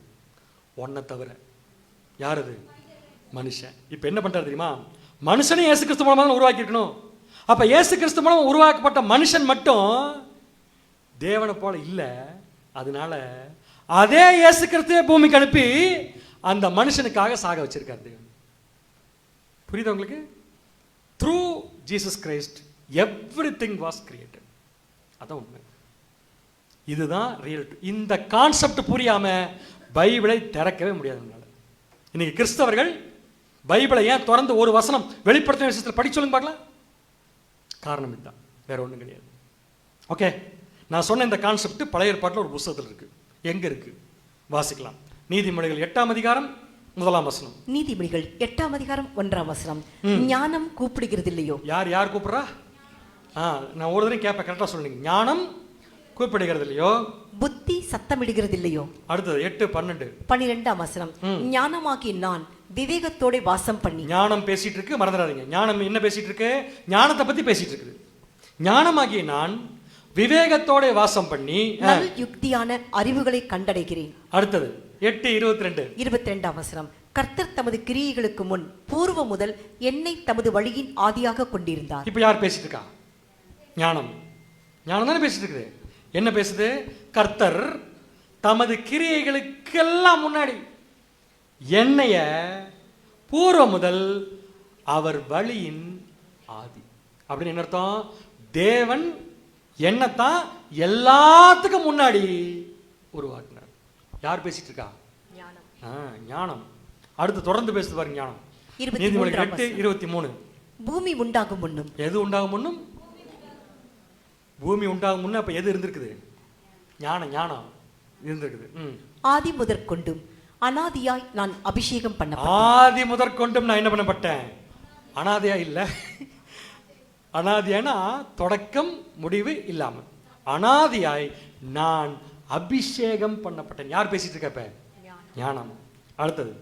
Speaker 1: ஒன்னை தவிர. யார் அது? மனுஷன். இப்ப என்ன பண்றாரு தெரியுமா? மனுஷனையும் இயேசு கிறிஸ்து மூலமா தான் உருவாக்கி இருக்கணும். அப்ப இயேசு கிறிஸ்து மூலம் உருவாக்கப்பட்ட மனுஷன் மட்டும் தேவனை போல இல்ல. அதனால அதே இயேசு கிறிஸ்துவை பூமிக்கு அனுப்பி அந்த மனுஷனுக்காக சாக வச்சிருக்கார் தேவன். புரியுதா உங்களுக்கு? Through Jesus Christ everything was created. அதான் உண்மை. இதுதான் ரியல். இந்த கான்செப்ட் புரியாம பைபிளை திறக்கவே முடியாது. இன்னைக்கு கிறிஸ்தவர்கள் பைபிளை ஏன் திறந்து ஒரு வசனம் வெளிப்படுத்தின விஷயத்தில் படிச்சு சொல்லுங்க பார்க்கலாம். காரணம் இதுதான், வேற ஒன்றும் கிடையாது. ஓகே, நான் சொன்ன இந்த கான்செப்ட் பழைய ஏற்பாட்டில் ஒரு புத்தகத்தில் இருக்கு. எங்க இருக்கு? வாசிக்கலாம். நீதிமொழிகள் 8ஆம் அதிகாரம் 1ஆம் வசனம்.
Speaker 2: நீதிமொழிகள் 8ஆம் அதிகாரம் 1ஆம் வசனம். ஞானம் கூப்பிடுகிறது இல்லையோ?
Speaker 1: யார் கூப்பிடுறா? நான் ஒரு தடவை கேட்பேன், கரெக்டா சொல்லுங்க. ஞானம் கூப்பிடுகிறது இல்லையோ?
Speaker 2: புத்தி சத்தமிடுகிறது இல்லையோ?
Speaker 1: அடுத்தது 8,
Speaker 2: 12ஆம் வசனம். ஞானமாகி நான் விவேகத்தோட வாசம் பண்ணி.
Speaker 1: ஞானம் பேசிட்டு இருக்கு, மறந்துடாதீங்க. ஞானம் என்ன பேசிட்டு இருக்கு? ஞானத்தை பத்தி பேசிட்டு இருக்குது. ஞானமாகிய நான் விவேகத்தோட வாசம் பண்ணி
Speaker 2: நல் யுக்தியான அறிவுகளை கண்டடைகிறேன்.
Speaker 1: அடுத்தது 8:22.
Speaker 2: 22ஆம் வசனம். கர்த்தர் தமது கிரியைகளுக்கு முன் பூர்வ முதல் என்னை தமது வழியின் ஆதியாக கொண்டிருந்தார்.
Speaker 1: இப்ப யார் பேசிட்டு இருக்கா? ஞானம். ஞானம் தானே பேசிட்டு இருக்குது. என்ன பேசுது? கர்த்தர் தமது கிரியைகளுக்கெல்லாம் முன்னாடி என்னைய பூர்வ முதல் அவர் வழியின் ஆதி. அப்படின்னு என்ன அர்த்தம்? தேவன் என்னத்தான் எல்லாத்துக்கும் முன்னாடி உருவாக்கினார். யார் பேசிட்டு இருக்கா? ஞானம். அடுத்து தொடர்ந்து பேசுது பாருங்க ஞானம். நீதிமொழிகள் 8:23.
Speaker 2: பூமி உண்டாகும் முன்னும்.
Speaker 1: எது உண்டாகும் முன்னும்? பூமி உண்டாகும் முன்ன அப்ப எது இருந்திருக்குது? ஞானம் இருந்திருக்குது.
Speaker 2: ஆதி முதற்கொண்டும் அனாதியாய் நான் அபிஷேகம் பண்ண.
Speaker 1: ஆதி முதற்கொண்டும் நான் என்ன பண்ணப்பட்டேன்? அனாதியா இல்ல. அனாதியானா தொடக்கம் முடிவு இல்லாம. அனாதியாய் நான் அபிஷேகம் பண்ணப்பட்டேன். யார் பேசிட்டு இருக்க? ஞானம். அடுத்தது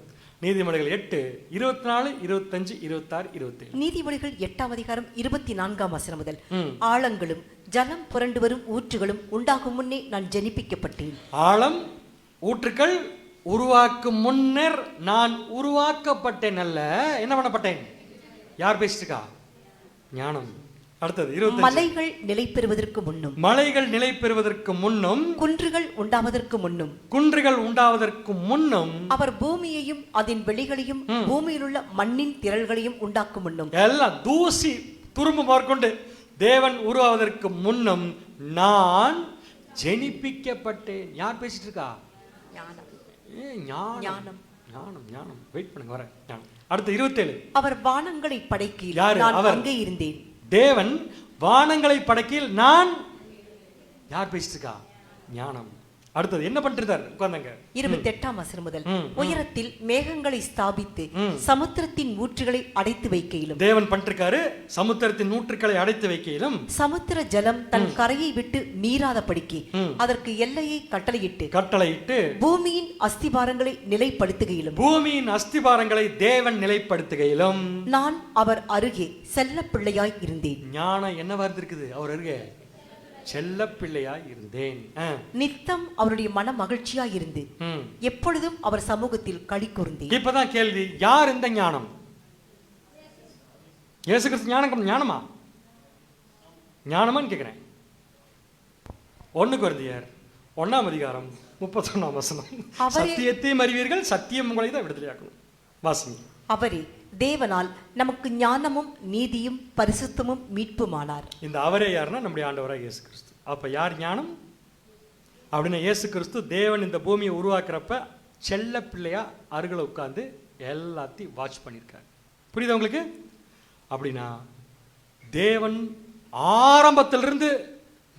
Speaker 1: நீதிமொழிகள் 8:24, 25, 26, 27.
Speaker 2: நீதிமொழிகள் 8ஆம் அதிகாரம் 24ஆம் வசனம் முதல். ஆழங்களும் ஜலம் புரண்டு வரும் ஊற்றுகளும் உண்டாகும் முன்னே நான் ஜெனிப்பிக்கப்பட்டேன்.
Speaker 1: ஆழம் ஊற்றுக்கள் உருவாக்கும் முன்னர் நான் உருவாக்கப்பட்டேன். அல்ல என்ன பண்ணப்பட்டேன்? யார் பேசிட்டுக்கா? ஞானம். அடுத்தது 25.
Speaker 2: மலைகள் நிலை பெறுவதற்கு முன்னும்.
Speaker 1: மலைகள் நிலை பெறுவதற்கு முன்னும்.
Speaker 2: குன்றுகள் உண்டாவதற்கு முன்னும்.
Speaker 1: குன்றுகள் உண்டாவதற்கு முன்னும்.
Speaker 2: அவர் பூமியையும் அதன் வெளிகளையும் பூமியில் உள்ள மண்ணின் திரள்களையும் உண்டாக்கும் முன்னும்.
Speaker 1: எல்லாம் தூசி துரும்பு பார்க்கொண்டு தேவன் உருவாவதற்கு முன்னும் நான் ஜெனிப்பிக்கப்பட்டேன். யார் பேசிட்டு இருக்கா? ஞானம். வெயிட் பண்ணுங்க, வரேன். அடுத்து 27.
Speaker 2: அவர் வானங்களை படைக்கையில் நான் அங்கே இருந்தேன்.
Speaker 1: தேவன் வானங்களை படைக்கையில் நான். யார் பேசிட்டு இருக்கா? ஞானம். அடுத்தது என்ன பண்ணிருந்தார்? உட்கார்ந்தாங்க.
Speaker 2: 28ஆம் வசனம் முதல். உயரத்தில் மேகங்களை ஸ்தாபித்து சமுத்திரத்தின் ஊற்றுகளை அடைத்து வைக்கையிலும்.
Speaker 1: தேவன் பண்ணிருக்காரு. சமுத்திரத்தின் ஊற்றுகளை அடைத்து வைக்கையிலும்.
Speaker 2: சமுத்திர ஜலம் தன் கரையை விட்டு மீறாதபடிக்கு அதற்கு எல்லையை கட்டளையிட்டு பூமியின் அஸ்திபாரங்களை நிலைப்படுத்துகையிலும்.
Speaker 1: பூமியின் அஸ்திபாரங்களை தேவன் நிலைப்படுத்துகையிலும்
Speaker 2: நான் அவர் அருகே செல்ல பிள்ளையாய் இருந்தேன்.
Speaker 1: ஞானம் என்னவா இருந்திருக்குது? அவர் அருகே செல்ல பிள்ளையாய் இருந்தேன்.
Speaker 2: நித்தம் அவருடைய மன மகிழ்ச்சியாய் இருந்து எப்பொழுதும் அவர் சமூகத்தில் களி கூர்ந்தேன்.
Speaker 1: இப்பதான் கேள்வி, யார் இந்த ஞானம்? இயேசு கிறிஸ்து ஞானமா? ஞானமான்னு கேட்கிறேன். 1 கொரிந்தியர் 1ஆம் அதிகாரம் 31ஆம் வசனம். சத்தியத்தையும் அறிவீர்கள், சத்தியம் உங்களை தான் விடுதலையாக்கணும். வாசிங்க.
Speaker 2: அவரே தேவனால் நமக்கு ஞானமும் நீதியும் பரிசுத்தமும் மீட்புமானார்.
Speaker 1: இந்த அவரே யாருன்னா நம்முடைய ஆண்டவராக இயேசு கிறிஸ்து. அப்ப யார் ஞானம் அப்படின்னா? இயேசு கிறிஸ்து தேவன் இந்த பூமியை உருவாக்குறப்ப செல்ல பிள்ளையா அருகில் உட்கார்ந்து எல்லாத்தையும் வாட்ச் பண்ணியிருக்காரு. புரியுதா உங்களுக்கு? அப்படின்னா தேவன் ஆரம்பத்திலிருந்து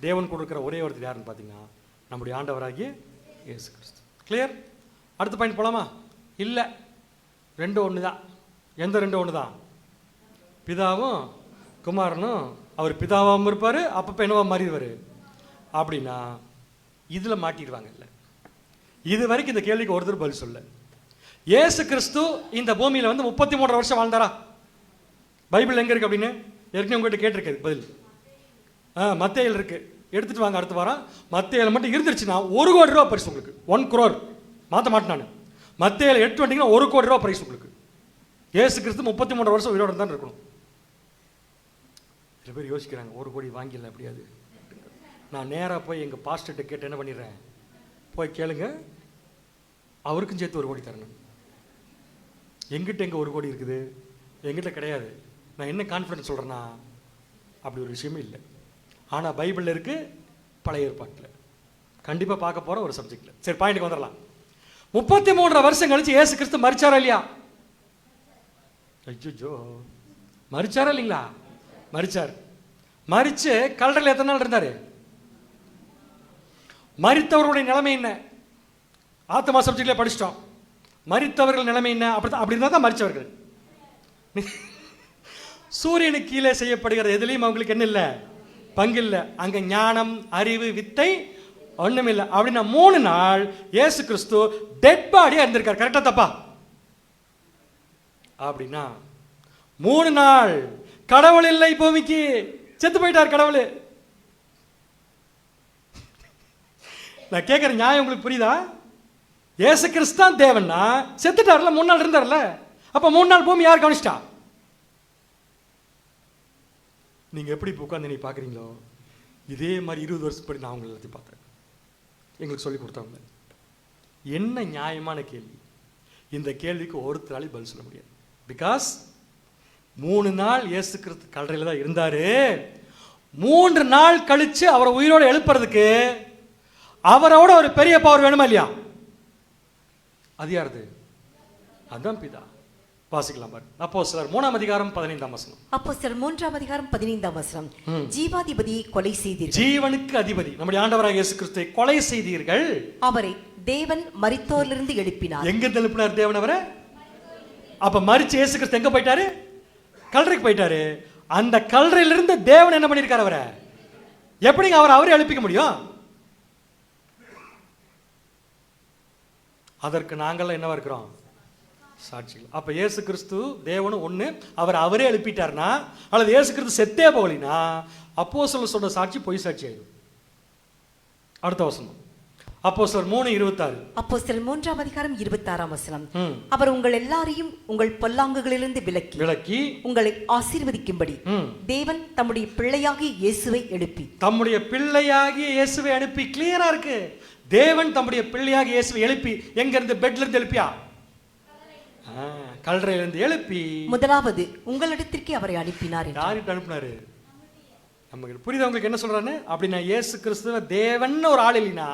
Speaker 1: தேவன் கொடுக்கிற ஒரே ஒருத்தர் யாருன்னு பார்த்தீங்கன்னா நம்முடைய ஆண்டவராகிய இயேசு கிறிஸ்து. கிளியர்? அடுத்த பாயிண்ட் போலாமா? இல்லை, 2 ஒன்று தான். எந்த 2 ஒன்று தான்? பிதாவும் குமாரனும். அவர் பிதாவாகவும் இருப்பார், அப்பப்போ என்னவா மாறிடுவார். அப்படின்னா இதில் மாட்டிடுவாங்க. இல்லை, இது வரைக்கும் இந்த கேள்விக்கு ஒருத்தர் பதில் சொல்ல. இயேசு கிறிஸ்து இந்த பூமியில் வந்து 33 வருஷம் வாழ்ந்தாரா? பைபிள் எங்கே இருக்குது அப்படின்னு ஏற்கனவே உங்கள்கிட்ட கேட்டிருக்காது பதில். மத்தேயில் இருக்கு, எடுத்துட்டு வாங்க அடுத்த வாரம். மத்தேயில் மட்டும் இருந்துருச்சுன்னா 1 கோடி ரூபா பரிசு உங்களுக்கு. 1 crore மாற்ற மாட்டேன் நான். மத்தேயில் 8 வந்தீங்கன்னா 1 கோடி ரூபா பரிசு உங்களுக்கு. இயேசு கிறிஸ்து 33 வருஷம் உயிரோடு தான் இருக்கணும். சில பேர் யோசிக்கிறாங்க 1 கோடி வாங்கிடல எப்படியாது. நான் நேராக போய் எங்கள் பாஸ்டர்கிட்ட கேட்டு என்ன பண்ணிடுறேன், போய் கேளுங்க, அவருக்கும் சேர்த்து 1 கோடி தரணும். எங்கிட்ட எங்கே 1 கோடி இருக்குது? எங்கிட்ட கிடையாது. நான் என்ன கான்ஃபிடன்ஸ் சொல்கிறேன்னா அப்படி ஒரு விஷயமே இல்லை. ஆனால் பைபிளில் இருக்குது, பழைய ஏற்பாட்டில் கண்டிப்பாக பார்க்க போகிற ஒரு சப்ஜெக்டில். சரி, பாயிண்ட்டுக்கு வந்துடலாம். 33 வருஷம் கழிச்சு இயேசு கிறிஸ்து மரிச்சாரா இல்லையா? ஐயோ, மரிச்சாரா இல்லைங்களா? மரிச்சார். மரிச்சு கல்லறையில் எத்தனை நாள் இருந்தார்? மரித்தவர்களுடைய நிலைமை என்ன? ஆத்மா சப்ஜெக்ட்ல படிச்சிட்டோம். மரித்தவர்கள் நிலைமை என்ன? அப்படி இருந்தால் தான் மரிச்சவர்கள். சூரியனுக்கு கீழே செய்யப்படுகிற எதுலையும் அவங்களுக்கு என்ன இல்லை, பங்கு இல்லை. அங்க ஞானம், அறிவு, வித்தை ஒண்ணும் இல்லை. அப்படின்னா 3 நாள் இயேசு கிறிஸ்து டெட் பாடியா இருந்திருக்கார். கரெக்டா தப்பா? அப்படின்னா 3 நாள் கடவுள் இல்லை பூமிக்கு, செத்து போயிட்டார் கடவுள். நான் கேட்குற நியாயம் உங்களுக்கு புரியுதா? இயேசு கிறிஸ்து தான் தேவன்னா செத்துட்டார்ல, 3 நாள் இருந்தார்ல. அப்ப 3 நாள் பூமி யார் கவனிச்சிட்டா? நீங்க எப்படி உட்காந்து நீ பாக்குறீங்களோ இதே மாதிரி 20 வருஷப்படி நான் உங்களை எல்லாத்தையும் பார்த்தேன், எங்களுக்கு சொல்லி கொடுத்தவங்க. என்ன நியாயமான கேள்வி? இந்த கேள்விக்கு ஒருத்தராலையும் பதில் சொல்ல முடியாது. பிகாஸ் 3 நாள் இயேசு கிறிஸ்து கல்லறையில் தான் இருந்தாரு. 3 நாள் கழிச்சு அவரை உயிரோடு எழுப்புறதுக்கு அவரோட ஒரு பெரிய பவர் வேணுமா இல்லையா? அது யாருது? அதுதான் பிதா. வாசிக்கலாம் பாரு. அப்போஸ்தலர் 3ஆம் அதிகாரம் 15ஆம் வசனம்.
Speaker 2: அப்போஸ்தலர் 3ஆம் அதிகாரம் 15ஆம் வசனம். ஜீவாதிபதியை கொலை செய்தீர்கள்.
Speaker 1: ஜீவனுக்கு அதிபதி நம்முடைய ஆண்டவராகிய இயேசு கிறிஸ்துவை கொலை செய்தீர்கள்.
Speaker 2: அவரை தேவன் மரித்தோரிலிருந்து எழுப்பினார்.
Speaker 1: எங்க எழுப்பினார் தேவன் அவரை? அப்ப மரிச்ச இயேசு கிறிஸ்து எங்க போயிட்டாரு? கல்லறைக்கு போயிட்டாரு. அந்த கல்லறையிலிருந்து தேவன் என்ன பண்ணிருக்காரு அவரை? எப்படிங்க அவரை எழுப்பிக்க முடியும்? அதற்கு நாங்கள் என்னவா இருக்கிறோம்? சாட்சிகள். அப்ப இயேசு கிறிஸ்து தேவனும் ஒண்ணு, அவரே எழுப்பிட்டார்னா, அல்லது இயேசு கிறிஸ்து செத்தே போகலினா அப்போஸ்தலர் சொன்ன சாட்சி பொய் சாட்சி ஆயிடும். அடுத்த வசனம் அப்போஸ்தலர் 3:26.
Speaker 2: அப்போஸ்தலர் 3ஆம் அதிகாரம் 26ஆம் வசனம். அவர் உங்கள் எல்லாரையும் உங்கள் பொல்லாங்குகளிலிருந்து விலக்கி உங்களை ஆசீர்வதிக்கும்படி தேவன் தம்முடைய பிள்ளையாகிய இயேசுவை எழுப்பி.
Speaker 1: தம்முடைய பிள்ளையாகிய இயேசுவை அனுப்பி. கிளியரா இருக்கு. தேவன் தம்முடைய பிள்ளையாகிய இயேசுவை எழுப்பி. எங்க இருந்து? பெட்ல இருந்து எழுப்பியா? கல்லறையிலிருந்து எழுப்பி
Speaker 2: முதலாவது உங்களிடத்திற்கு அவரை அனுப்பினார்.
Speaker 1: யார்கிட்ட அனுப்பினாரு? நமக்கு புரியுது உங்களுக்கு என்ன சொல்றான்னு? அப்படின்னா இயேசு கிறிஸ்துவ தேவன் ஒரு ஆள் இல்லைன்னா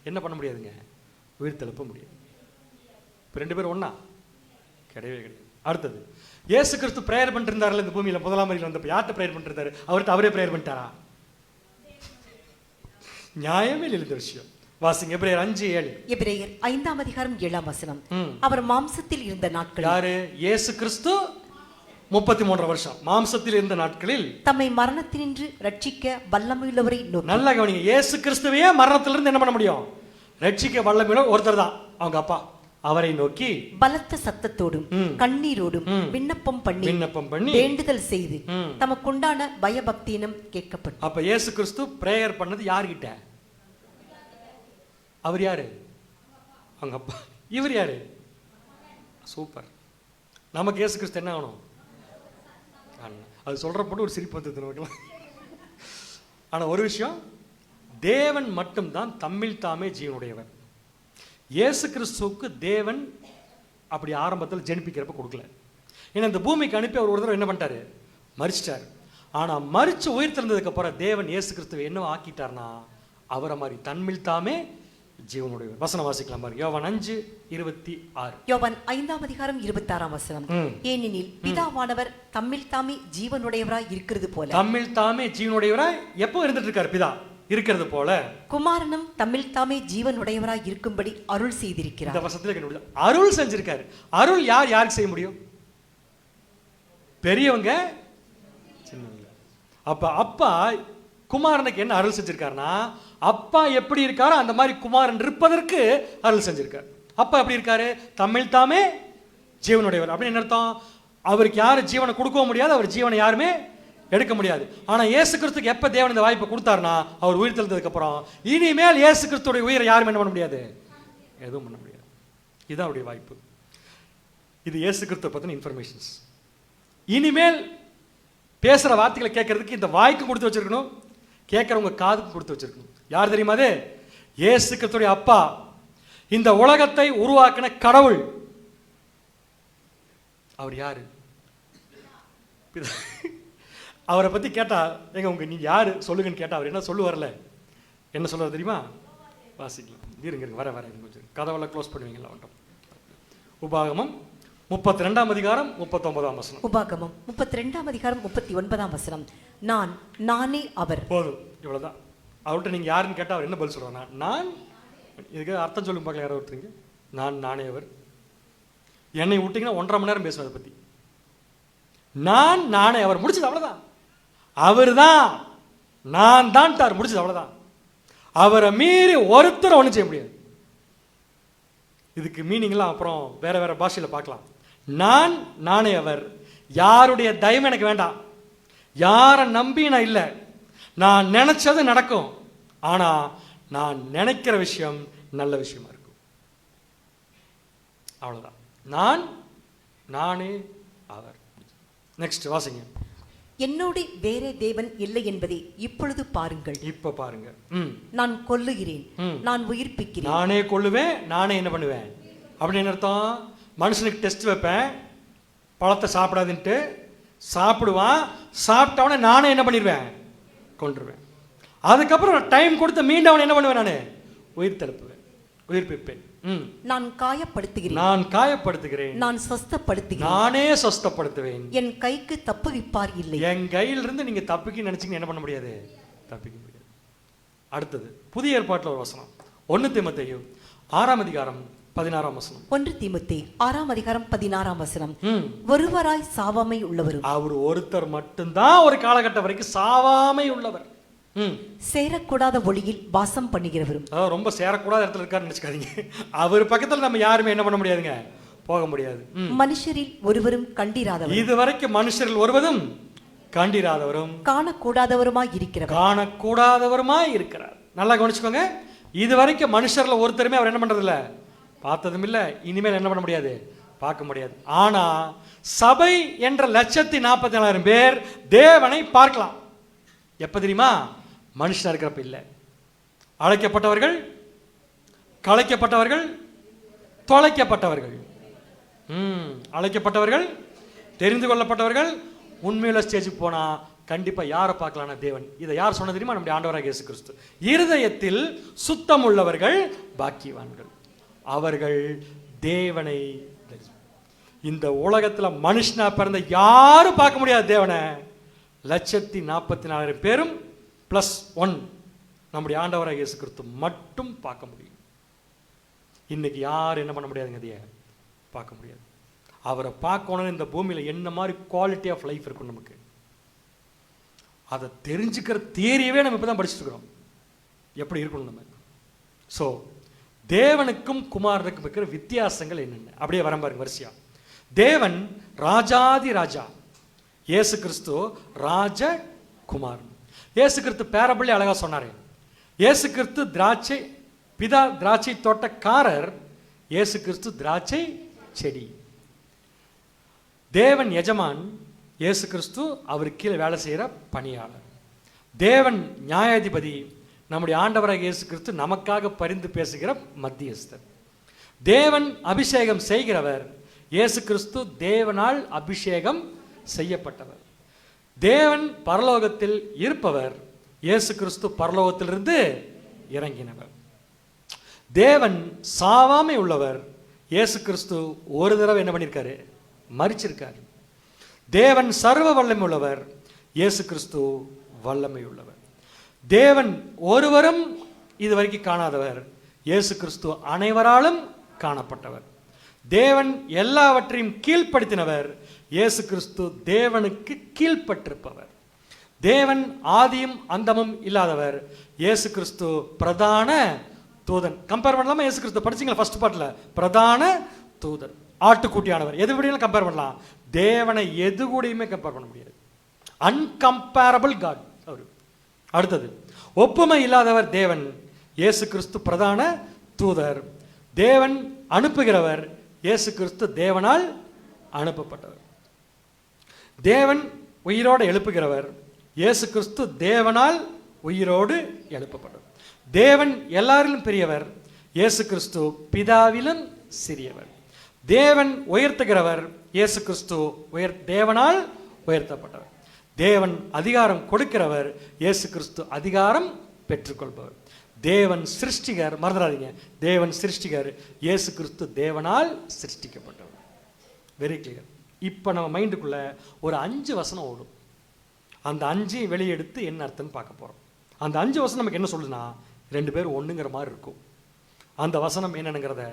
Speaker 1: என்ன பண்ண முடியாதுங்க? உயிர் தெழுப்ப முடியாது. 2 பேரும் ஒண்ணா கிடையவே கிடையாது. அடுத்தது இயேசு கிறிஸ்து பிரேயர் பண்ணிட்டு இருந்தாருல இந்த பூமியில, முதலாம் முறையில் வந்தப்ப யார்கிட்ட பிரேயர் பண்ணிட்டு இருந்தாரு? அவர்கிட்ட அவரே பிரேயர் பண்ணிட்டாரா? நியாயமே இல்லை இந்த விஷயம். வாசிங்க எபிரேயர் 5:7.
Speaker 2: எபிரேயர் 5ஆம் அதிகாரம் 7ஆம் வசனம். அவர் மாம்சத்தில் இருந்த நாட்களில்.
Speaker 1: யாரு? இயேசு கிறிஸ்து 33 வருஷம் மாம்சத்தில் இருந்த நாட்களில்
Speaker 2: தம்மை மரணத்தினின்று ரட்சிக்க வல்லமையுள்ளவரை நோக்கி.
Speaker 1: நல்லா கவனிங்க. இயேசு கிறிஸ்துவையே மரணத்திலிருந்து என்ன பண்ண முடியும்? ரட்சிக்க வல்லமையுள்ள ஒருத்தர் தான், அவங்க அப்பா. அவரை நோக்கி
Speaker 2: பலத்த சத்தத்தோடும் கண்ணீரோடும் விண்ணப்பம் பண்ணி வேண்டுதல் செய்து தமக்குண்டான பயபக்தியினம் கேட்கப்பட்டு.
Speaker 1: அப்ப இயேசு கிறிஸ்து பிரேயர் பண்ணது யார்கிட்ட? அவர் யாரு? அவங்க அப்பா. இவர் யாரு? சூப்பர். நமக்கு இயேசு கிறிஸ்து என்ன ஆகணும்? அது சொல்றப்பட்டு ஒரு சிரிப்பு வந்தது நமக்கு. ஆனா ஒரு விஷயம், தேவன் மட்டும்தான் தம்மில் தாமே ஜீவனுடையவர். இயேசு கிறிஸ்துவுக்கு தேவன் அப்படி ஆரம்பத்தில் ஜெனிப்பிக்கிறப்ப கொடுக்கல. ஏன்னா இந்த பூமிக்கு அனுப்பி அவர் ஒரு தடவை என்ன பண்ணிட்டாரு? மரிச்சிட்டாரு. ஆனா மரிச்சு உயிர் திறந்ததுக்கு அப்புறம் தேவன் இயேசு கிறிஸ்துவை என்ன ஆக்கிட்டார்னா அவரை மாதிரி தன்மில் தாமே ஜீவனுடையவர். வசனம் வாசிக்கலாம் பாருங்க. யோவான் 5:26.
Speaker 2: யோவான் 5ஆம் அதிகாரம் 26ஆம் வசனம். ஏனெனில் பிதாவானவர் தம்மில் தாமே ஜீவனுடையவராய் இருக்கிறது போல.
Speaker 1: தம்மில் தாமே ஜீவனுடையவராய் எப்போ இருந்துட்டு இருக்காரு? பிதா இருக்கிறது போல
Speaker 2: குமாரனும் தம்மில் தாமே ஜீவனுடையவராய் இருக்கும்படி அருள் செய்திருக்கிறார்.
Speaker 1: இந்த வசனத்துல கண்டுபிடிச்சா அருள் செஞ்சிருக்காரு. அருள் யாருக்கு செய்ய முடியும்? பெரியவங்க, சின்னவங்க. அப்பா குமாரனுக்கு என்ன அருள் செஞ்சிருக்காருன்னா, அப்பா எப்படி இருக்காரோ அந்த மாதிரி குமாரன் இருப்பதற்கு அருள் செஞ்சிருக்காரு. அப்பா எப்படி இருக்காரு? தம்மில் தாமே ஜீவனுடையவர். அப்படின்னு என்ன அர்த்தம்? அவருக்கு யாரும் ஜீவனை கொடுக்கவும் முடியாது, அவர் ஜீவனை யாருமே எடுக்க முடியாது. ஆனா இயேசு கிறிஸ்துக்கு எப்ப தேவன் இந்த வாய்ப்பை கொடுத்தாருன்னா, அவர் உயிர் தெழுந்ததுக்கு அப்புறம் இனிமேல் இயேசு கிறிஸ்துடைய உயிரை யாரும் என்ன பண்ண முடியாது? எதுவும் பண்ண முடியாது. இதுதான் அவருடைய வாய்ப்பு. இது இயேசு கிறிஸ்துவை பத்தின இன்ஃபர்மேஷன்ஸ். இனிமேல் பேசுற வார்த்தைகளை கேட்கறதுக்கு இந்த வாய்க்கு கொடுத்து வச்சிருக்கணும், கேட்கறவங்க காதுக்கு கொடுத்து வச்சிருக்கணும். யார் தெரியுமா அது? இயேசு கிறிஸ்துடைய அப்பா, இந்த உலகத்தை உருவாக்கின கடவுள். அவர் யாரு? அவரை பத்தி கேட்டா, எங்க நீங்க யாரு சொல்லுங்கன்னு கேட்டா அவர் என்ன சொல்லுவார்ல? என்ன சொல்லுவார் தெரியுமா? வாசிக்கலாம். இருங்க வர கொஞ்சம் கதவெல்லாம் க்ளோஸ் பண்ணுவீங்களா? உபாகமம் 32ஆம் அதிகாரம் 39ஆம் வசனம்.
Speaker 2: உபாகமம் 32ஆம் அதிகாரம் 39ஆம் வசனம். நானே அவர்.
Speaker 1: போதும், இவ்வளவுதான். அவர்கிட்ட நீங்க யாருன்னு கேட்டா அவர் என்ன பதில் சொல்றாங்க? நான். இதுக்கு அர்த்தம் சொல்லுங்க பார்க்கலாம். யாரோ ஒருத்தருங்க, நானே அவர். என்னை விட்டீங்கன்னா 1.5 மணி நேரம் பேசுவேன் அதை பத்தி. நானே அவர். முடிச்சது அவ்வளவுதான். அவர் தான், நான் தான் தார். முடிச்சது அவ்வளவுதான். அவரை மீறி ஒருத்தர் ஒன்றும் செய்ய முடியாது. இதுக்கு மீனிங்லாம் அப்புறம் வேற வேற பாஷையில பார்க்கலாம். நானே அவர். யாருடைய தயவு எனக்கு வேண்டாம், யாரை நம்பி நான் இல்லை. நான் நினைச்சது நடக்கும், ஆனா நான் நினைக்கிற விஷயம் நல்ல விஷயமா இருக்கும். அவ்வளோதான். நானே அவர். நெக்ஸ்ட் வாசிங்க.
Speaker 2: என்னோடு வேறே தேவன் இல்லை என்பதை இப்பொழுது பாருங்கள்.
Speaker 1: இப்ப பாருங்க.
Speaker 2: நான் கொல்லுகிறேன், நான் உயிர்ப்பிக்கிறேன்.
Speaker 1: நானே கொல்லுவேன், நானே என்ன பண்ணுவேன் அப்படின்னு அர்த்தம். மனுஷனுக்கு டெஸ்ட் வைப்பேன், பழத்தை சாப்பிடாதுன்ட்டு சாப்பிடுவான், சாப்பிட்டவனே நானே என்ன பண்ணிடுவேன், கொன்றுவேன். அதுக்கப்புறம் டைம் கொடுத்து மீண்டும் அவனை என்ன பண்ணுவேன், நான் உயிர் தடுப்புவேன், உயிர்ப்பிப்பேன்.
Speaker 2: நான் காயப்படுத்துகிறேன்,
Speaker 1: நான் காயப்படுத்துகிறேன்,
Speaker 2: நான் சொஸ்தப்படுத்துகிறேன்,
Speaker 1: நானே சொஸ்தப்படுத்துவேன்.
Speaker 2: என் கைக்கு தப்புவிப்பார் இல்லை.
Speaker 1: என் கையிலிருந்து நீங்க தப்பிக்க நினைச்சீங்க என்ன பண்ண முடியாது, தப்பிக்க முடியாது. அடுத்தது புதிய ஏற்பாட்டில் ஒரு வசனம், 1 தீமோத்தேயு 6ஆம் அதிகாரம் 16ஆம் வசனம்.
Speaker 2: 1 தீமோத்தேயு 6ஆம் அதிகாரம் 16ஆம் வசனம். ஒருவராய் சாவாமை உள்ளவரும்,
Speaker 1: அவர் ஒருத்தர் மட்டும்தான் ஒரு காலகட்டம் வரைக்கும் சாவாமை உள்ளவர்.
Speaker 2: சேரக்கூடாத ஒளியில் வாசம் பண்ணுகிறவரும்.
Speaker 1: அதாவது ரொம்ப சேரக்கூடாத இடத்துல இருக்காருன்னு நினைச்சுக்காதீங்க. அவர் பக்கத்துல நம்ம யாருமே என்ன பண்ண முடியாதுங்க, போக முடியாது.
Speaker 2: மனுஷரில் ஒருவரும் கண்டிராதவர்,
Speaker 1: இதுவரைக்கும் மனுஷரில் ஒருவரும் கண்டிராதவரும்
Speaker 2: காணக்கூடாதவருமாய் இருக்கிறவர்,
Speaker 1: காணக்கூடாதவருமாய் இருக்கிறார். நல்லா கவனிச்சுக்கோங்க. இதுவரைக்கும் மனுஷர்ல ஒருத்தருமே அவர் என்ன பண்றது இல்ல, பார்த்ததும் இல்ல, இனிமேல் என்ன பண்ண முடியாது, பார்க்க முடியாது. ஆனா சபை என்ற 1,44,000 பேர் தேவனை பார்க்கலாம். எப்ப தெரியுமா, மனுஷனா இருக்கிறப்ப இல்ல. அழைக்கப்பட்டவர்கள், கலைக்கப்பட்டவர்கள், தொலைக்கப்பட்டவர்கள், அழைக்கப்பட்டவர்கள், தெரிந்து கொள்ளப்பட்டவர்கள், உண்மையில ஸ்டேஜுக்கு போனா கண்டிப்பா யாரை பார்க்கலான தேவன். இதை யார் சொன்ன தெரியுமா, நம்முடைய ஆண்டவராக இயேசு கிறிஸ்து. இருதயத்தில் சுத்தம் உள்ளவர்கள் பாக்கியவான்கள், அவர்கள் தேவனை. இந்த உலகத்துல மனுஷனா பிறந்த யாரும் பார்க்க முடியாது தேவனை. 1,44,000 பேரும் +1 நம்முடைய ஆண்டவராக இயேசு கிறிஸ்து மட்டும் பார்க்க முடியும். இன்னைக்கு யார் என்ன பண்ண முடியாதுங்க, அதைய பார்க்க முடியாது. அவரை பார்க்கணும்னு இந்த பூமியில என்ன மாதிரி குவாலிட்டி ஆஃப் லைஃப் இருக்கும் நமக்கு, அதை தெரிஞ்சுக்கிற தியரியவே நம்ம இப்பதான் படிச்சுட்டு இருக்கிறோம், எப்படி இருக்கணும் நம்ம. ஸோ தேவனுக்கும் குமாரனுக்கும் இருக்கிற வித்தியாசங்கள் என்னென்ன அப்படியே வர பாருங்க வரிசையா. தேவன் ராஜாதி ராஜா, இயேசு கிறிஸ்து ராஜகுமாரன். இயேசு கிறிஸ்து பேரபிள்ளி அழகா சொன்னாரு. இயேசு கிறிஸ்து திராட்சை, பிதா திராட்சை தோட்டக்காரர், இயேசு கிறிஸ்து திராட்சை செடி. தேவன் எஜமான், இயேசு கிறிஸ்து அவருக்கு கீழே வேலை செய்கிற பணியாளர். தேவன் நியாயாதிபதி, நம்முடைய ஆண்டவராக இயேசு கிறிஸ்து நமக்காக பரிந்து பேசுகிற மத்தியஸ்தர். தேவன் அபிஷேகம் செய்கிறவர், இயேசு கிறிஸ்து தேவனால் அபிஷேகம் செய்யப்பட்டவர். தேவன் பரலோகத்தில் இருப்பவர், இயேசு கிறிஸ்து பரலோகத்திலிருந்து இறங்கினவர். தேவன் சாவாமை உள்ளவர், இயேசு கிறிஸ்து ஒரு தடவை என்ன பண்ணியிருக்காரு, மரிச்சிருக்காரு. தேவன் சர்வ வல்லமை உள்ளவர், இயேசு கிறிஸ்து வல்லமை உள்ளவர். தேவன் ஒருவரும் இதுவரைக்கும் காணாதவர், இயேசு கிறிஸ்து அனைவராலும் காணப்பட்டவர். தேவன் எல்லாவற்றையும் கீழ்ப்படுத்தினவர், இயேசு கிறிஸ்து தேவனுக்கு கீழ்ப்பட்டிருப்பவர். தேவன் ஆதியும் அந்தமும் இல்லாதவர், இயேசு கிறிஸ்து பிரதான தூதன். கம்பேர் பண்ணலாமா, இயேசு கிறிஸ்து படிச்சீங்களா ஃபர்ஸ்ட் பார்ட்ல, பிரதான தூதன், ஆட்டுக்குட்டியானவர். எது விடையும் கம்பேர் பண்ணலாம், தேவனை எது கூடயுமே கம்பேர் பண்ண முடியாது. அன்கம்பேரபிள் காட் அவர். அடுத்தது ஒப்புமை இல்லாதவர் தேவன், இயேசு கிறிஸ்து பிரதான தூதர். தேவன் அனுப்புகிறவர், இயேசு கிறிஸ்து தேவனால் அனுப்பப்பட்டவர். தேவன் உயிரோடு எழுப்புகிறவர், இயேசு கிறிஸ்து தேவனால் உயிரோடு எழுப்பப்பட்டவர். தேவன் எல்லாரிலும் பெரியவர், இயேசு கிறிஸ்து பிதாவிலும் சிறியவர். தேவன் உயர்த்துகிறவர், இயேசு கிறிஸ்து தேவனால் உயர்த்தப்பட்டவர். தேவன் அதிகாரம் கொடுக்கிறவர், இயேசு கிறிஸ்து அதிகாரம் பெற்றுக்கொள்பவர். தேவன் சிருஷ்டிகர், மறந்துடாதீங்க, தேவன் சிருஷ்டிகர், இயேசு கிறிஸ்து தேவனால் சிருஷ்டிக்கப்பட்டவர். Very clear. இப்போ நம்ம மைண்டுக்குள்ள ஒரு 5 வசனம் ஓடும். அந்த 5 வெளியெடுத்து என்ன அர்த்தம்னு பார்க்க போகிறோம். அந்த 5 வசனம் நமக்கு என்ன சொல்லுதுன்னா, 2 பேர் ஒன்றுங்கிற மாதிரி இருக்கும். அந்த வசனம் என்னங்கிறத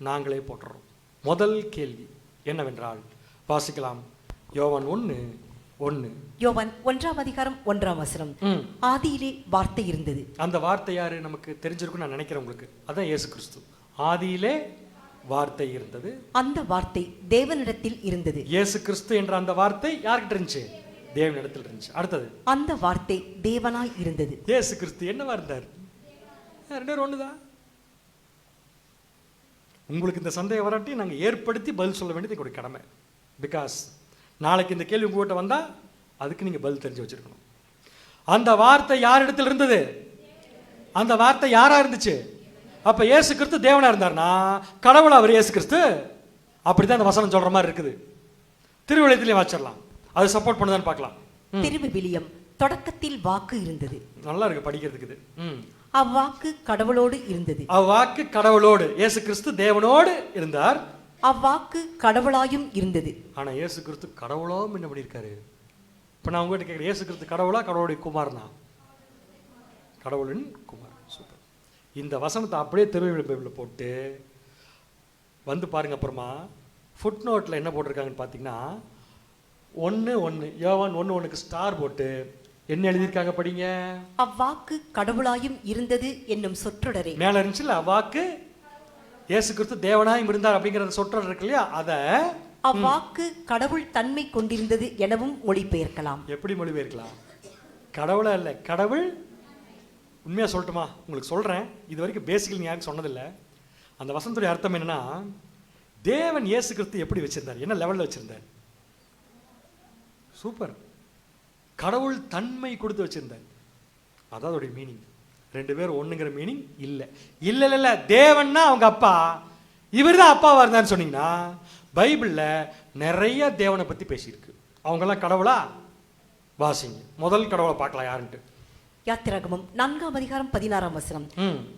Speaker 1: நாங்களே போட்டுறோம். முதல் கேள்வி என்னவென்றால், வாசிக்கலாம். யோவான் 1:1.
Speaker 2: யோவான் 1ஆம் அதிகாரம் 1ஆம் வசனம். ஆதியிலே வார்த்தை இருந்தது. அந்த
Speaker 1: வார்த்தை யாரு நமக்கு தெரிஞ்சிருக்கும் நான் நினைக்கிறேன் உங்களுக்கு. அதான் இயேசு கிறிஸ்து. ஆதியிலே வார்த்தை இருந்தது, அந்த வார்த்தை தேவனிடத்தில் இருந்தது. இயேசு கிறிஸ்து என்ற அந்த வார்த்தை யார்கிட்ட இருந்துச்சு, தேவனிடத்தில் இருந்துச்சு. அடுத்தது அந்த வார்த்தை தேவனாய் இருந்தது. இயேசு கிறிஸ்து என்னவா இருந்தார், 2 பேரும் ஒண்ணுதான். உங்களுக்கு இந்த சந்தேகம் வராட்டி நாங்கள் ஏற்படுத்தி பதில் சொல்ல வேண்டியது எங்களுடைய கடமை. பிகாஸ் நாளைக்கு இந்த கேள்வி உங்கள்கிட்ட வந்தால் அதுக்கு நீங்கள் பதில் தெரிஞ்சு வச்சுருக்கணும். அந்த வார்த்தை யார் இடத்துல இருந்தது? அந்த வார்த்தை யாராக இருந்துச்சு? அப்போ இயேசு கிறிஸ்து தேவனாக இருந்தார்னா கடவுள் அவர் இயேசு கிறிஸ்து. அப்படி தான் அந்த வசனம் சொல்கிற மாதிரி இருக்குது. திருவிழியத்திலே வாச்சிடலாம், அது சப்போர்ட் பண்ணுதான்னு பார்க்கலாம்.
Speaker 2: திருவிவிலியம் தொடக்கத்தில் வாக்கு இருந்தது.
Speaker 1: நல்லா இருக்கு படிக்கிறதுக்கு இது.
Speaker 2: அவ்வாக்கு கடவுளோடு இருந்தது.
Speaker 1: அவ்வாக்கு கடவுளோடு, இயேசு கிறிஸ்து தேவனோடு இருந்தார்.
Speaker 2: அவ்வாக்கு கடவுளாயும் இருந்தது.
Speaker 1: ஆனா இயேசு கிறிஸ்து கடவுளோம் என்ன பண்ணியிருக்காரு? இப்போ நான் உங்ககிட்ட கேட்குறேன், இயேசு கிறிஸ்து கடவுளா கடவுளுடைய குமாரனா? கடவுளின் குமார். சூப்பர். இந்த வசனத்தை அப்படியே திருவிழா பைபிளில் போட்டு வந்து பாருங்க. அப்புறமா ஃபுட் நோட்டில் என்ன போட்டிருக்காங்கன்னு பார்த்தீங்கன்னா 1:1 யோவான் 1:1க்கு ஸ்டார் போட்டு என்ன எழுதியிருக்காங்க படிங்க.
Speaker 2: அவ்வாக்கு கடவுளாயும் இருந்தது என்னும் சொற்றொடரே
Speaker 1: மேல இருந்துச்சுல்ல, அவ்வாக்கு இயேசு கிறிஸ்து தேவனாயும் இருந்தார் அப்படிங்கிற சொற்றொடர் இருக்கு இல்லையா, அத
Speaker 2: அவ்வாக்கு கடவுள் தன்மை கொண்டிருந்தது எனவும் மொழிபெயர்க்கலாம்.
Speaker 1: எப்படி மொழிபெயர்க்கலாம்? கடவுளா இல்லை, கடவுள். உண்மையா சொல்லட்டுமா? உங்களுக்கு சொல்றேன், இது வரைக்கும் பேசிக்கலி நீ யாருக்கு சொன்னதில்லை. அந்த வசனத்துடைய அர்த்தம் என்னன்னா, தேவன் இயேசு கிறிஸ்து எப்படி வச்சிருந்தார், என்ன லெவலில் வச்சிருந்தார்? சூப்பர். கடவுள் தன்மை கொடுத்து வச்சிருந்தார். அதான் அதோடைய மீனிங். 2 பேரும் ஒண்ணுங்கிற மீனிங் இல்லை. இல்லை இல்லை இல்லை, தேவன்னா அவங்க அப்பா, இவர் தான் அப்பாவா இருந்தான்னு சொன்னீங்கன்னா பைபிளில் நிறைய தேவனை பற்றி பேசியிருக்கு. அவங்கெல்லாம் கடவுளா? வாசிங்க, முதல் கடவுளை பார்க்கலாம் யாருன்ட்டு.
Speaker 2: யாத்திராகமம் 4ஆம் அதிகாரம் 16ஆம் வசனம்.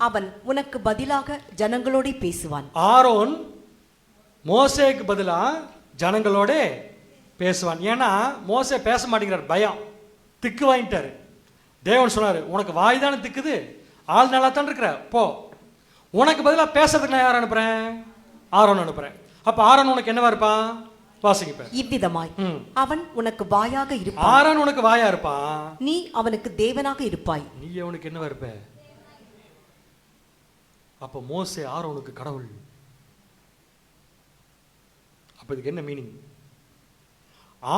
Speaker 2: அவன் உனக்கு பதிலாக ஜனங்களோட பேசுவான்.
Speaker 1: ஆரோன் மோசேக்கு பதிலா ஜனங்களோட பேசுவான். ஏன்னா மோசே பேச மாட்டேங்கிறார், பயம், திக்கு வாங்கிட்டாரு. தேவன் சொன்னாரு, உனக்கு வாய் தானே திக்குது, ஆள் நல்லா தான் இருக்கிற, போ, உனக்கு பதிலாக பேசுறதுக்கு நான் யார் அனுப்புறேன்? ஆரோன் அனுப்புறேன். அப்ப ஆரோன் உனக்கு என்னவா இருப்பான்? வாசிக்க.
Speaker 2: இவ்விதமாய் அவன் உனக்கு வாயாக இருப்பான்.
Speaker 1: ஆரோன் உனக்கு வாயா இருப்பான்,
Speaker 2: நீ அவனுக்கு தேவனாக இருப்பாய்.
Speaker 1: நீ அவனுக்கு என்னவா இருப்ப? அப்ப மோசே ஆரோனுக்கு கடவுள். அப்ப இதுக்கு என்ன மீனிங்?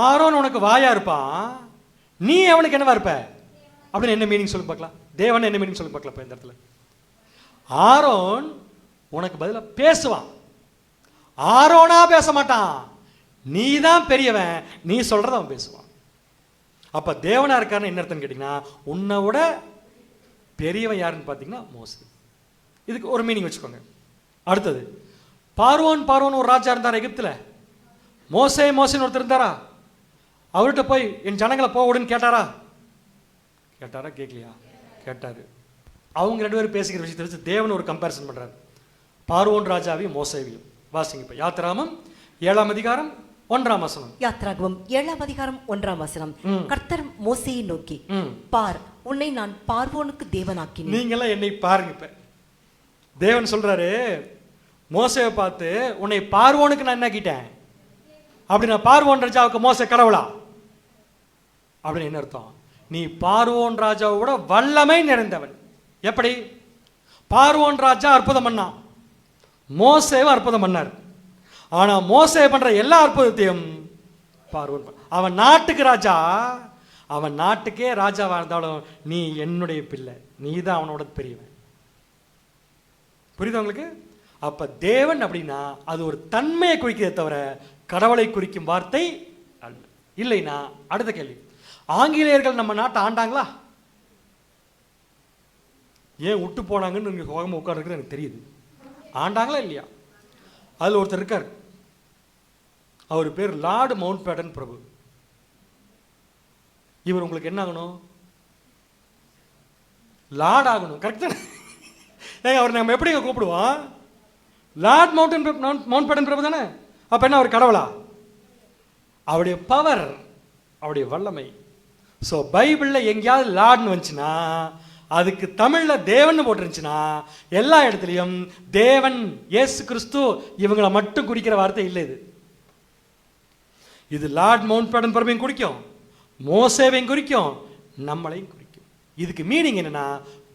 Speaker 1: ஆரோன் உனக்கு வாயா இருப்பான், நீ அவனுக்கு என்னவா இருப்ப அப்படின்னு என்ன மீனிங் சொல்லி பார்க்கலாம். தேவன் என்ன மீனிங் சொல்லி பார்க்கலாம். இந்த இடத்துல ஆரோன் உனக்கு பதிலா பேசுவான். ஆரோனா பேச மாட்டான், நீ தான் பெரியவன், நீ சொல்றத அவன் பேசுவான். அப்ப தேவனா இருக்காருன்னு என்ன அர்த்தம் கேட்டீங்கன்னா, உன்னை விட பெரியவன் யாருன்னு பார்த்தீங்கன்னா மோசே. இதுக்கு ஒரு மீனிங் வச்சுக்கோங்க. அடுத்தது பார்வோன் ஒரு ராஜா இருந்தார் எகிப்துல. மோசேன்னு ஒருத்தர் இருந்தாரா? அவர்கிட்ட போய் என் ஜனங்களை போகணும்னு கேட்டாரா? கேட்கலையா? கேட்டாரு. அவங்க 2 பேரும் பேசிக்கிற விஷயத்தை வச்சு தேவன் ஒரு கம்பேரிசன் பண்றாரு, பார்வோன் ராஜாவையும் மோசேவையும். வாசிங்க இப்ப யாத்திராகமம் 7ஆம் அதிகாரம் 1ஆம் வசனம்.
Speaker 2: யாத்திராகமம் 7ஆம் அதிகாரம் 1ஆம் வசனம். கர்த்தர் மோசேயை நோக்கி, பார், உன்னை நான் பார்வோனுக்கு தேவனாக்கினேன். நீங்களாம் என்னை பாருங்க. இப்ப தேவன் சொல்றாரு மோசேவை பார்த்து, உன்னை பார்வோனுக்கு நான் என்ன ஆக்கிட்டேன் அப்படின்னா, பார்வோன் ராஜாவுக்கு மோசே கடவுளா அப்படின்னு என்ன அர்த்தம்? நீ பார்வோன் ராஜாவோட வல்லமை நிறைந்தவன். எப்படி? பார்வோன் ராஜா அற்புதம் பண்ணான், மோசேவை அற்புதம் பண்ணார். ஆனா மோசே பண்ற எல்லா அற்புதத்தையும் பார்வோன், அவன் நாட்டுக்கு ராஜா, அவன் நாட்டுக்கே ராஜாவா இருந்தாலும் நீ என்னுடைய பிள்ளை, நீ தான் அவனோட பெரியவன். புரியுது உங்களுக்கு? அப்ப தேவன் அப்படின்னா அது ஒரு தன்மையை குறிக்கிறதே தவிர கடவுளை குறிக்கும் வார்த்தை அல்ல. இல்லைன்னா அடுத்த கேள்வி, ஆங்கிலேயர்கள் நம்ம நாட்டை ஆண்டாங்களா? ஏன் விட்டு போனாங்கன்னு நீங்க சோகமா உட்கார்றது எனக்கு தெரியுது. ஆண்டாங்களா இல்லையா? அதுல ஒருத்தர் இருக்கார், அவர் பேர் லார்டு மவுண்ட் பேட்டன் பிரபு. இவர் உங்களுக்கு என்ன ஆகணும்? லார்ட் ஆகணும். கரெக்ட் தானே? அவர் நம்ம எப்படி கூப்பிடுவோம்? லார்ட் மவுண்ட் பேட்டன் பிரபு தானே. அப்ப என்ன அவர் கடவுளா? அவருடைய பவர், அவருடைய வல்லமை. ஸோ பைபிளில் எங்கேயாவது லார்ட்னு வந்துச்சுன்னா அதுக்கு தமிழில் தேவன் போட்டுருந்துச்சுன்னா எல்லா இடத்துலையும் தேவன், இயேசு கிறிஸ்து, இவங்களை மட்டும் குறிக்கிற வார்த்தை இல்லை. இது லார்ட் மவுண்ட் பேட்டன் பிரபையும் குறிக்கும், மோசேவையும் குறிக்கும், நம்மளையும் குறிக்கும். இதுக்கு மீனிங் என்னன்னா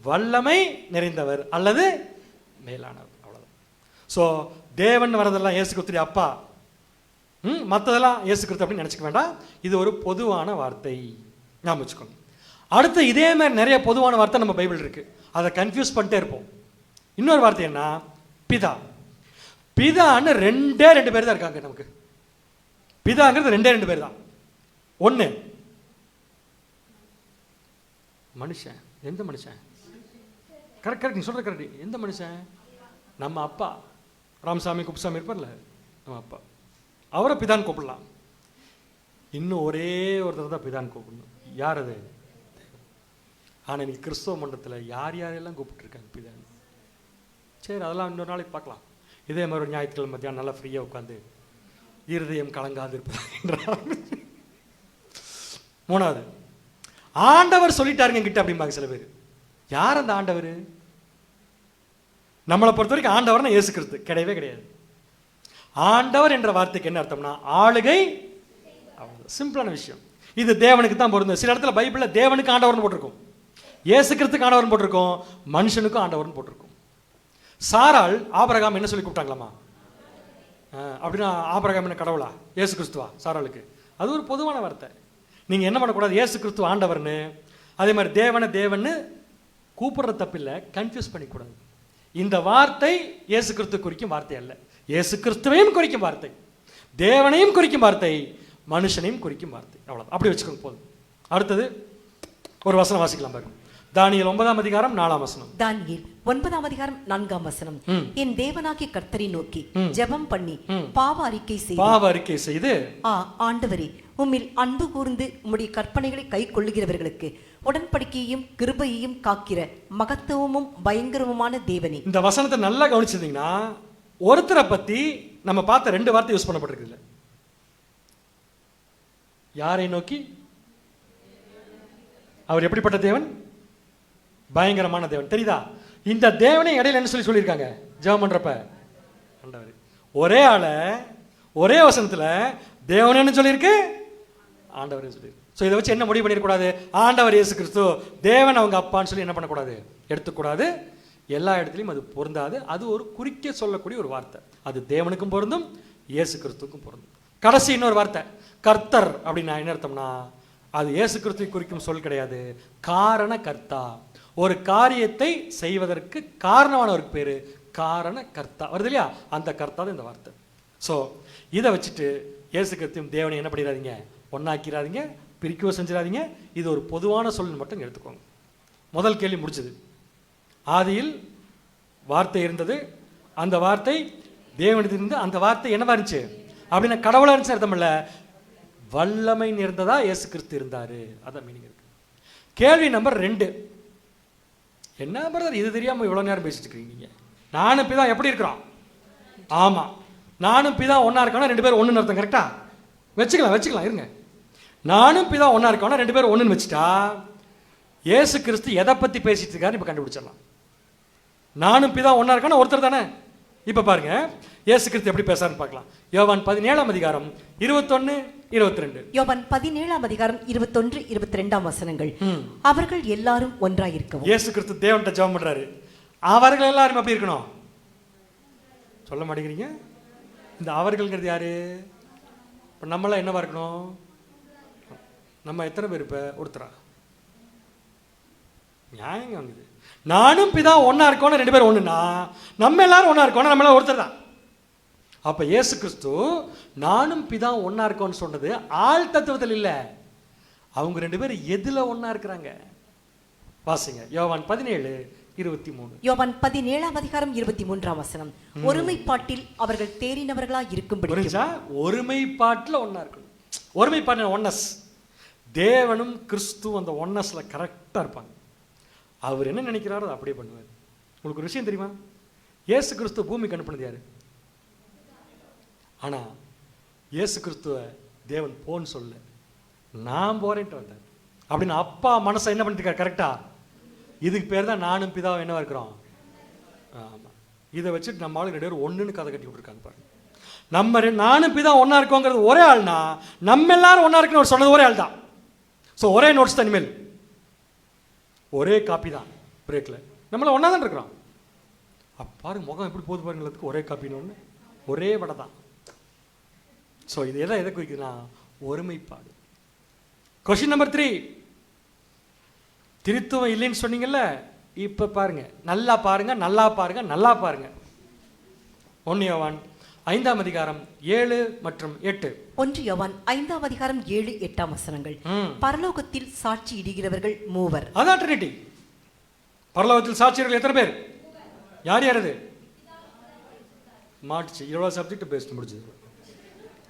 Speaker 2: வல்லமை நிறைந்தவர் அல்லது மேலானவர், அவ்வளவுதான். ஸோ தேவன் வரதெல்லாம் இயேசு கிறிஸ்து அப்பா, மற்றதெல்லாம் இயேசு கிறிஸ்து அப்படின்னு நினச்சிக்க வேண்டாம். இது ஒரு பொதுவான வார்த்தை, ஞாபகம் வச்சுக்கோங்க. அடுத்து இதே மாதிரி நிறைய பொதுவான வார்த்தை நம்ம பைபிள் இருக்கு, அதை கன்ஃபியூஸ் பண்ணிட்டே இருப்போம். இன்னொரு வார்த்தை என்ன? பிதா.
Speaker 1: பிதான்னு ரெண்டு பேர் தான் இருக்காங்க நமக்கு. பிதாங்கிறது ரெண்டு பேர் தான். ஒன்று மனுஷன். எந்த மனுஷன்? கரெக்ட், நீ சொல்ற கரெக்ட். எந்த மனுஷன்? நம்ம அப்பா. ராமசாமி குப்புசாமி இருப்பார்ல, நம்ம அப்பா. அவரை பிதான்னு கூப்பிடலாம். இன்னும் ஒரே ஒருத்தர் தான் பிதான்னு கூப்பிடணும். யார் அது? ஆனால் இன்னைக்கு கிறிஸ்தவ மண்டலத்தில் யாரெல்லாம் கூப்பிட்டுருக்காங்க பிதான்னு? சரி, அதெல்லாம் இன்னொரு நாளைக்கு பார்க்கலாம். இதே மாதிரி ஒரு ஞாயிற்றுக்கிழமை மத்தியானம் நல்லா ஃப்ரீயாக உட்காந்து இருதயம் கலங்காது இருப்பது. மூணாவது, ஆண்டவர் சொல்லிட்டாருங்க கிட்ட அப்படிம்பாங்க சில பேர். யார் அந்த ஆண்டவர்? நம்மளை பொறுத்த வரைக்கும் ஆண்டவர்னா இயேசு கிறிஸ்து கிடையவே கிடையாது. ஆண்டவர் என்ற வார்த்தைக்கு என்ன அர்த்தம்னா ஆளுகை. சிம்பிளான விஷயம். இது தேவனுக்கு தான் பொருந்தும். சில இடத்துல பைபிளில் தேவனுக்கு ஆண்டவர்னு போட்டிருக்கும், இயேசு கிறிஸ்துக்கு ஆண்டவர்னு போட்டிருக்கும், மனுஷனுக்கும் ஆண்டவர்னு போட்டிருக்கும். சாராள் ஆபிரகாம் என்ன சொல்லி கூப்பிட்டாங்களாமா? அப்படின்னா ஆபிரகாம் என்ன கடவுளா? இயேசு கிறிஸ்துவா சாராளுக்கு? அது ஒரு பொதுவான வார்த்தை. நீங்கள் என்ன பண்ணக்கூடாது, இயேசு கிறிஸ்துவ ஆண்டவர்னு அதே மாதிரி தேவன்னு கூப்பிடுற தப்பில்லை, கன்ஃபியூஸ் பண்ணிக்கூடாது. இந்த வார்த்தை இயேசு கிறிஸ்து குறிக்கும் வார்த்தை அல்ல. இயேசு கிறிஸ்துவையும் குறிக்கும் வார்த்தை, தேவனையும் குறிக்கும் வார்த்தை, மனுஷனையும் குறிக்கும் வார்த்தை. அவ்வளோ அப்படி வச்சுக்கோங்க போதும். அடுத்தது ஒரு வசனம் வாசிக்கலாம் பாருங்க. தானியேல் 9ஆம் அதிகாரம் 4ஆம் வசனம்.
Speaker 2: தானியேல் 9ஆம் அதிகாரம் 4ஆம் வசனம். என் தேவனாகிய கர்த்தரை நோக்கி ஜெபம் பண்ணி பாவ அறிக்கை செய்து ஆண்டவரே, உம்மில் அன்பு கூர்ந்து உம்முடைய கற்பனைகளை கை கொள்ளுகிறவர்களுக்கு உடன்படிக்கையையும் கிருபையையும் காக்கிற மகத்துவமும் பயங்கரமுமான தேவனே.
Speaker 1: இந்த வசனத்தை நல்லா கவனிச்சிருந்தீங்கன்னா ஒருத்தரை பத்தி நம்ம பார்த்த 2 வார்த்தை யூஸ் பண்ணப்பட்டிருக்கு. யாரை நோக்கி? அவர் எப்படிப்பட்ட தேவன்? பயங்கரமான தேவன். தெரியுதா? இந்த தேவனை இடையில என்ன சொல்லியிருக்காங்க ஜெபம் பண்றப்ப? ஆண்டவர். ஒரே ஆளை ஒரே வசனத்துல தேவன் சொல்லியிருக்கு, ஆண்டவர் சொல்லியிருக்கு. ஸோ இதை வச்சு என்ன முடிவு பண்ணிடக்கூடாது? ஆண்டவர் இயேசு கிறிஸ்து தேவன் அவங்க அப்பான்னு சொல்லி என்ன பண்ணக்கூடாது, எடுத்துக்கூடாது. எல்லா இடத்துலையும் அது பொருந்தாது. அது ஒரு குறிக்க சொல்லக்கூடிய ஒரு வார்த்தை. அது தேவனுக்கும் பொருந்தும், இயேசு கிறிஸ்துக்கும் பொருந்தும். கடைசி இன்னொரு வார்த்தை கர்த்தர் அப்படின்னா என்ன அர்த்தம்னா, அது இயேசு கிறிஸ்துவை குறிக்கும் சொல் கிடையாது, காரண கர்த்தா. ஒரு காரியத்தை செய்வதற்கு காரணமானவருக்கு பேரு காரண கர்த்தா. வருது இல்லையா? அந்த கர்த்தா தான் இந்த வார்த்தை. ஸோ இதை வச்சுட்டு இயேசு கிறிஸ்துவும் தேவனை என்ன பண்ணிடாதீங்க, ஒன்னாக்கிறாதீங்க, பிரிக்கவோ செஞ்சிடாதீங்க. இது ஒரு பொதுவான சொல் மட்டும் எடுத்துக்கோங்க. முதல் கேள்வி முடிச்சது. ஆதியில் வார்த்தை இருந்தது, அந்த வார்த்தை தேவனிடத்தில் இருந்து, அந்த வார்த்தை என்னவா இருந்துச்சு அப்படின்னா கடவுளா இருந்துச்சு அர்த்தம் இல்ல, வல்லமை நிறைந்ததா இயேசு கிறிஸ்து இருந்தாரு. அதான் மீனிங் இருக்கு. கேள்வி நம்பர் 2, என்ன பிரதர் இது தெரியாம இவ்வளவு நேரம் பேசிட்டு இருக்கீங்க? நானும் பிதா எப்படி இருக்கிறோம்? ஆமா, நானும் பிதா ஒன்னா இருக்கோம்னா 2 பேரும் ஒண்ணுன்னு அர்த்தம். கரெக்டா? வச்சுக்கலாம் இருங்க. நானும் பிதா ஒன்னா இருக்கோம்னா 2 பேரும் ஒண்ணுன்னு வச்சுட்டா இயேசு கிறிஸ்து எதை பத்தி பேசிட்டு இருக்காரு இப்ப கண்டுபிடிச்சிடலாம். நானும் பிதா ஒன்னா இருக்கோம்னா ஒருத்தர் தானே. இப்ப பாருங்க இயேசு கிறிஸ்து எப்படி பேசாருன்னு பார்க்கலாம். யோவான் 17ஆம் அதிகாரம் 21, 22.
Speaker 2: யோவான் 17ஆம் அதிகாரம் 21, 22 வசனங்கள். அவர்கள் எல்லாரும் ஒன்றாயிருக்கவும்.
Speaker 1: இயேசு கிறிஸ்து தேவன்கிட்ட ஜெபம் பண்றாரு. அவர்கள் எல்லாரும் எப்படி இருக்கணும் சொல்ல மாட்டேங்கிறீங்க? இந்த அவர்கள்ங்கிறது யாரு? இப்ப நம்மளாம் என்னவா இருக்கணும்? நம்ம எத்தனை பேர்? இப்ப ஒருத்தரா? நியாயங்க வந்து நானும் பிதா ஒன்னா இருக்கோம்னா 2 பேரும் ஒண்ணுன்னா நம்ம எல்லாரும் ஒன்னா இருக்கோம்னா நம்ம எல்லாம் ஒருத்தர் தான். அப்ப இயேசு கிறிஸ்து நானும் பிதா ஒன்னா இருக்கோம்னு சொன்னது ஆள் தத்துவத்தில் இல்ல, அவங்க 2 பேரும் எதுல ஒன்னா இருக்கிறாங்க? வாசிங்க யோவான் 17, 23.
Speaker 2: யோவான் 17ஆம் அதிகாரம் 23ஆம் வசனம். ஒருமைப்பாட்டில் அவர்கள் தேறினவர்களா இருக்கும்படி.
Speaker 1: ஒருமைப்பாட்டில் ஒன்னா இருக்கணும். ஒருமைப்பாடு ஒன்னஸ். தேவனும் கிறிஸ்து அந்த ஒன்னஸ்ல கரெக்டா இருப்பாங்க. அவர் என்ன நினைக்கிறாரோ அதை அப்படியே பண்ணுவார். உங்களுக்கு ஒரு விஷயம் தெரியுமா? இயேசு கிறிஸ்து பூமிக்கு அனுப்பினது யாரு? ஆனா இயேசு கிறிஸ்துவ தேவன் போன்னு சொல்ல, நான் போறேன்ட்டு வந்தார். அப்படின்னு அப்பா மனசை என்ன பண்ணிருக்காரு கரெக்டா? இதுக்கு பேர் தான் நானும் பிதாவும் என்னவா இருக்கிறோம். ஆமா, இதை வச்சுட்டு நம்ம ஆளு 2 பேரும் ஒண்ணுன்னு கதை கட்டி விட்டுருக்காங்க பாருங்க. நம்ம நானும் பிதா ஒன்னா இருக்கோங்கிறது ஒரே ஆள்னா நம்ம எல்லாரும் ஒன்னா இருக்குன்னு சொன்னது ஒரே ஆள் தான். ஸோ ஒரே நோட்ஸ் தான், இனிமேல் ஒரே காப்பி தான். பிரேக்ல நம்மள ஒன்னா தான் இருக்கிறோம். பாருங்க முகம் எப்படி போது பாருங்களுக்கு, ஒரே காப்பின்னு ஒன்று, ஒரே வடை தான். ஸோ இது எதை குறிக்குதுன்னா ஒருமைப்பாடு. கொஸ்டின் நம்பர் 3, திருத்துவம் இல்லைன்னு சொன்னீங்கல்ல, இப்ப பாருங்க, நல்லா பாருங்க. 1 யோவான் 5ஆம் அதிகாரம் 7 மற்றும் 8.
Speaker 2: 1 யோவான் 5ஆம் அதிகாரம் 7, 8 வசனங்கள். பரலோகத்தில் சாட்சி இடுகிறவர்கள் மூவர்.
Speaker 1: அதான் ட்ரினிட்டி. பரலோகத்தில் சாட்சியர்கள் எத்தனை பேர்? யார் யார் அது? மாட்டுச்சு. இவ்வளோ சப்ஜெக்ட் பேஸ்ட் முடிஞ்சது.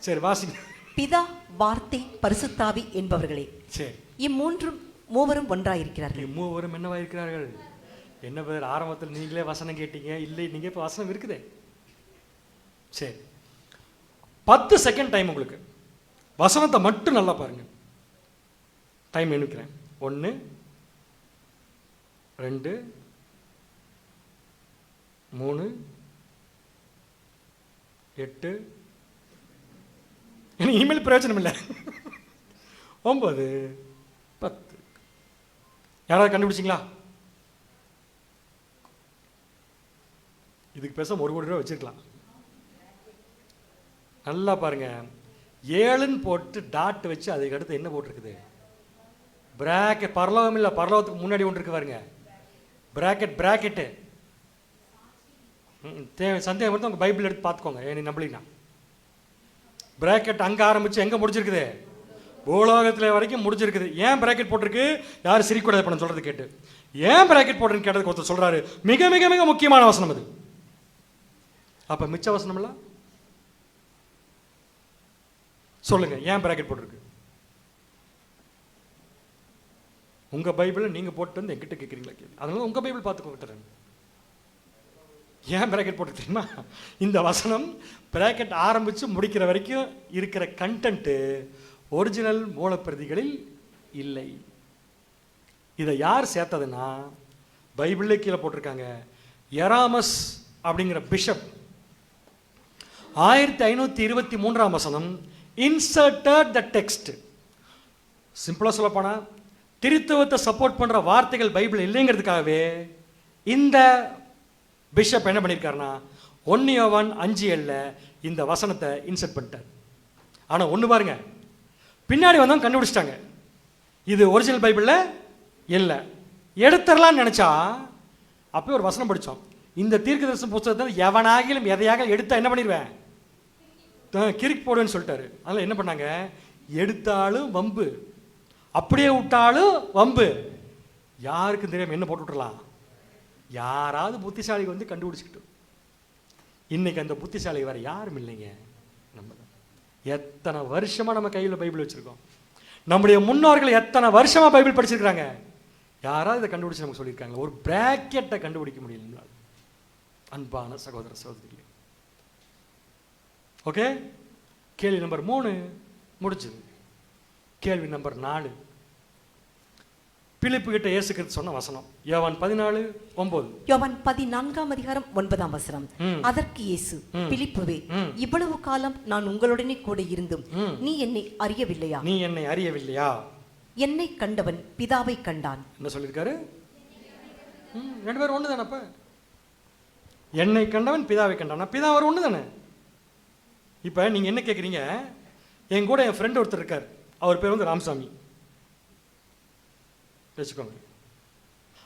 Speaker 1: சரி, வாசிங்க.
Speaker 2: பிதா, வார்த்தை, பரிசுத்தாவி என்பவர்களே.
Speaker 1: சரி,
Speaker 2: மூவரும் ஒன்றாயிருக்கிறார்கள்.
Speaker 1: மூவரும் என்னவாயிருக்கிறார்கள்? என்ன பேர்? ஆரம்பத்தில் நீங்களே வசனம் கேட்டீங்க, இல்லை நீங்க இப்போ வசனம் இருக்குதே. சரி, 10 செகண்ட் டைம் உங்களுக்கு. வசனத்தை மட்டும் நல்லா பாருங்க. டைம் எண்ணிக்கிறேன். 1 2 3 8. எனக்கு இனிமேல் பிரயோஜனம் இல்லை. 9 10. யாராவது கண்டுபிடிச்சிங்களா? இதுக்கு பேச 1 கோடி ரூபா வச்சிருக்கலாம். நல்லா பாருங்க. 7ன்னு போட்டு டாட் வச்சு அதுக்கு அடுத்து என்ன போட்டிருக்குது? பிராக்கெட். பரலோகம் இல்லை, பரலோகத்துக்கு முன்னாடி ஒன்று இருக்கு பாருங்க. பிராக்கெட்டு. சந்தேகம் மட்டும் உங்கள் பைபிள் எடுத்து பார்த்துக்கோங்க. ஏன் நம்பலினா பிராக்கெட் அங்கே ஆரம்பிச்சு எங்கே முடிச்சிருக்குது? பூலோகத்தில் வரைக்கும் முடிச்சிருக்குது. ஏன் பிராக்கெட் போட்டிருக்கு? யார் சிரிக்கூடாது பண்ண சொல்றது கேட்டு. ஏன் பிராக்கெட் போட்டுன்னு கேட்டதுக்கு ஒருத்தர் சொல்றாரு, மிக மிக மிக முக்கியமான வசனம் அது. அப்ப மிச்ச வசனம் எல்லாம் சொல்லுங்க, ஏன் பிராக்கெட் போட்டிருக்கு? உங்க பைபிள் நீங்க போட்டு வந்து எங்கிட்ட கேட்குறீங்களா கேள்வி. அதனால உங்க பைபிள் பார்த்துக்கோங்க. ஏன் பிராக்கெட் போட்டு தெரியுமா? இந்த வசனம் பிராக்கெட் ஆரம்பிச்சு முடிக்கிற வரைக்கும் இருக்கிற கண்டென்ட் ஒரிஜினல் மூலப்பிரதிகளில் இல்லை. இதை யார் சேர்த்ததுன்னா பைபிள்ல கீழே போட்டிருக்காங்க. எராமஸ் அப்படிங்கிற பிஷப் 1523 வசனம் இன்சர்டட் த டெக்ஸ்ட். சிம்பிளா சொல்ல போனா திருத்துவத்தை சப்போர்ட் பண்ற வார்த்தைகள் பைபிள் இல்லைங்கிறதுக்காகவே இந்த பிஷப் என்ன பண்ணியிருக்காருன்னா 1 யோவான் 5:7 இந்த வசனத்தை இன்சர்ட் பண்ணிட்டார். ஆனால் ஒன்று பாருங்க, பின்னாடி வந்தவங்க கண்டுபிடிச்சிட்டாங்க இது ஒரிஜினல் பைபிளில் இல்லை, எடுத்துடலான்னு நினச்சா. அப்போ ஒரு வசனம் படித்தோம், இந்த தீர்க்கதரிசன புத்தகத்தில் எவனாகிலும் எதையாக எடுத்தா என்ன பண்ணிடுவேன், கிறுக்கி போடுவேன்னு சொல்லிட்டாரு. அதனால் என்ன பண்ணாங்க, எடுத்தாலும் வம்பு, அப்படியே விட்டாலும் வம்பு. யாருக்கும் தெரியாம என்ன போட்டு விட்டுறலாம், யாராவது புத்திசாலி வந்து கண்டுபிடிச்சிக்கிட்டு. இன்னைக்கு அந்த புத்திசாலி வேற யாரும் இல்லைங்க. நம்ம எத்தனை வருஷமா நம்ம கையில் பைபிள் வச்சிருக்கோம். நம்முடைய முன்னோர்கள் எத்தனை வருஷமா பைபிள் படிச்சிருக்காங்க. யாராவது இதை கண்டுபிடிச்சு நமக்கு சொல்லியிருக்காங்க. ஒரு பிராக்கெட்டை கண்டுபிடிக்க முடியல. அன்பான சகோதர சகோதரி, ஓகே. கேள்வி நம்பர் 3 முடிச்சது. கேள்வி நம்பர் 4 பிலிப்பு கிட்ட இயேசு கிறிஸ்து சொன்ன வசனம். யோவான் 14:9.
Speaker 2: யோவான் 14ஆம் அதிகாரம் 9ஆம் வசனம். அதற்கு இயேசு, பிலிப்புவே, இவ்வளவு காலம் நான் உங்களுடனே கூட இருந்தும் நீ என்னை அறியவில்லையா?
Speaker 1: நீ என்னை அறியவில்லையா?
Speaker 2: என்னை கண்டவன் பிதாவை கண்டான்.
Speaker 1: என்ன சொல்லியிருக்காரு? 2 பேரும் ஒன்று தானே. அப்ப என்னை கண்டவன் பிதாவை கண்டான். பிதா அவர் ஒன்று தானே. இப்போ நீங்கள் என்ன கேட்குறீங்க, என் கூட என் ஃப்ரெண்ட் ஒருத்தர் இருக்கார், அவர் பேர் வந்து ராமசாமி வச்சுக்கோங்க.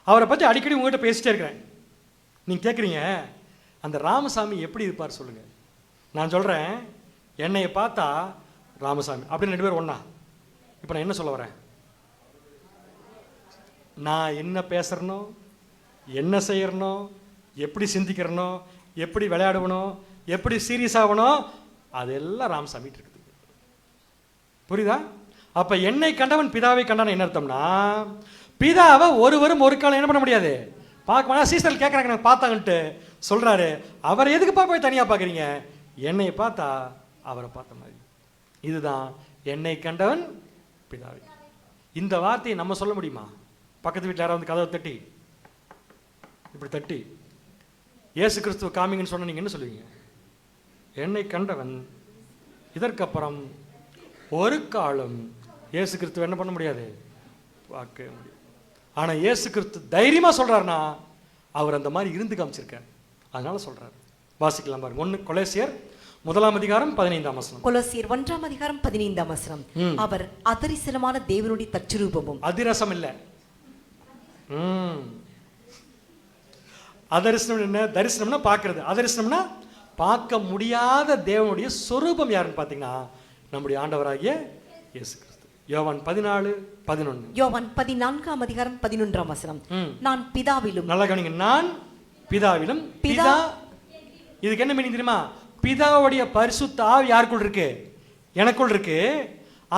Speaker 1: அவரை பற்றி அடிக்கடி உங்கள்கிட்ட பேசிட்டே இருக்கிறேன். நீங்கள் கேட்குறீங்க, அந்த ராமசாமி எப்படி இருப்பார் சொல்லுங்கள். நான் சொல்கிறேன், என்னையை பார்த்தா ராமசாமி அப்படின்னு 2 பேர் ஒன்றா. இப்போ நான் என்ன சொல்ல வரேன், நான் என்ன பேசுகிறனோ, என்ன செய்யறனோ, எப்படி சிந்திக்கிறனோ, எப்படி விளையாடுவனோ, எப்படி சீரியஸ் ஆகணும், அதெல்லாம் ராமசாமி இருக்குது. புரியுதா? அப்ப என்னை கண்டவன் பிதாவை கண்டான என்ன அர்த்தம்னா, பிதாவை ஒருவரும் ஒரு காலம் என்ன பண்ண முடியாது பார்க்க. சீசர்கள் கேட்கறாங்க, எனக்கு பார்த்தாங்கன்ட்டு சொல்றாரு. அவரை எதுக்குப்பா போய் தனியா பார்க்குறீங்க, என்னை பார்த்தா அவரை பார்த்த மாதிரி. இதுதான் என்னை கண்டவன் பிதாவை. இந்த வார்த்தையை நம்ம சொல்ல முடியுமா? பக்கத்து வீட்டில் யாராவது வந்து கதவை தட்டி இப்படி தட்டி இயேசு கிறிஸ்துவ காமிங்கன்னு சொன்ன நீங்க என்ன சொல்லுவீங்க? என்னை கண்டவன். இதற்கப்புறம் ஒரு காலம் இயேசு கிறிஸ்துவ என்ன பண்ண முடியாது, பார்க்க முடியும். ஆனா இயேசு கிறிஸ்து தைரியமா சொல்றாருன்னா அவர் அந்த மாதிரி இருந்து காமிச்சிருக்கார், அதனால சொல்றாரு. வாசிக்கலாம் பாருங்க. 1 கொலோசியர் 1ஆம் அதிகாரம் 15ஆம் வசனம்.
Speaker 2: கொலோசியர் 1ஆம் அதிகாரம் 15ஆம் வசனம். அவர் அதரிசனமான தேவனுடைய தச்சுரூபமும்.
Speaker 1: அதிரசம் இல்ல, அதரிசனம் என்ன? தரிசனம்னா பார்க்கிறது, அதரிசனம்னா பார்க்க முடியாத தேவனுடைய சொரூபம் யாருன்னு பார்த்தீங்கன்னா நம்முடைய ஆண்டவராகிய இயேசு கிறிஸ்து. யோவான் 14:11.
Speaker 2: யோவான் 14:11. நான் பிதாவிலும்.
Speaker 1: நல்லா கவனிங்க. நான் பிதாவிலும். பிதா இதுக்கு என்ன மீனிங் தெரியுமா? பிதாவுடைய பரிசுத்த ஆவி யாருக்குள் இருக்கு? எனக்குள் இருக்கு.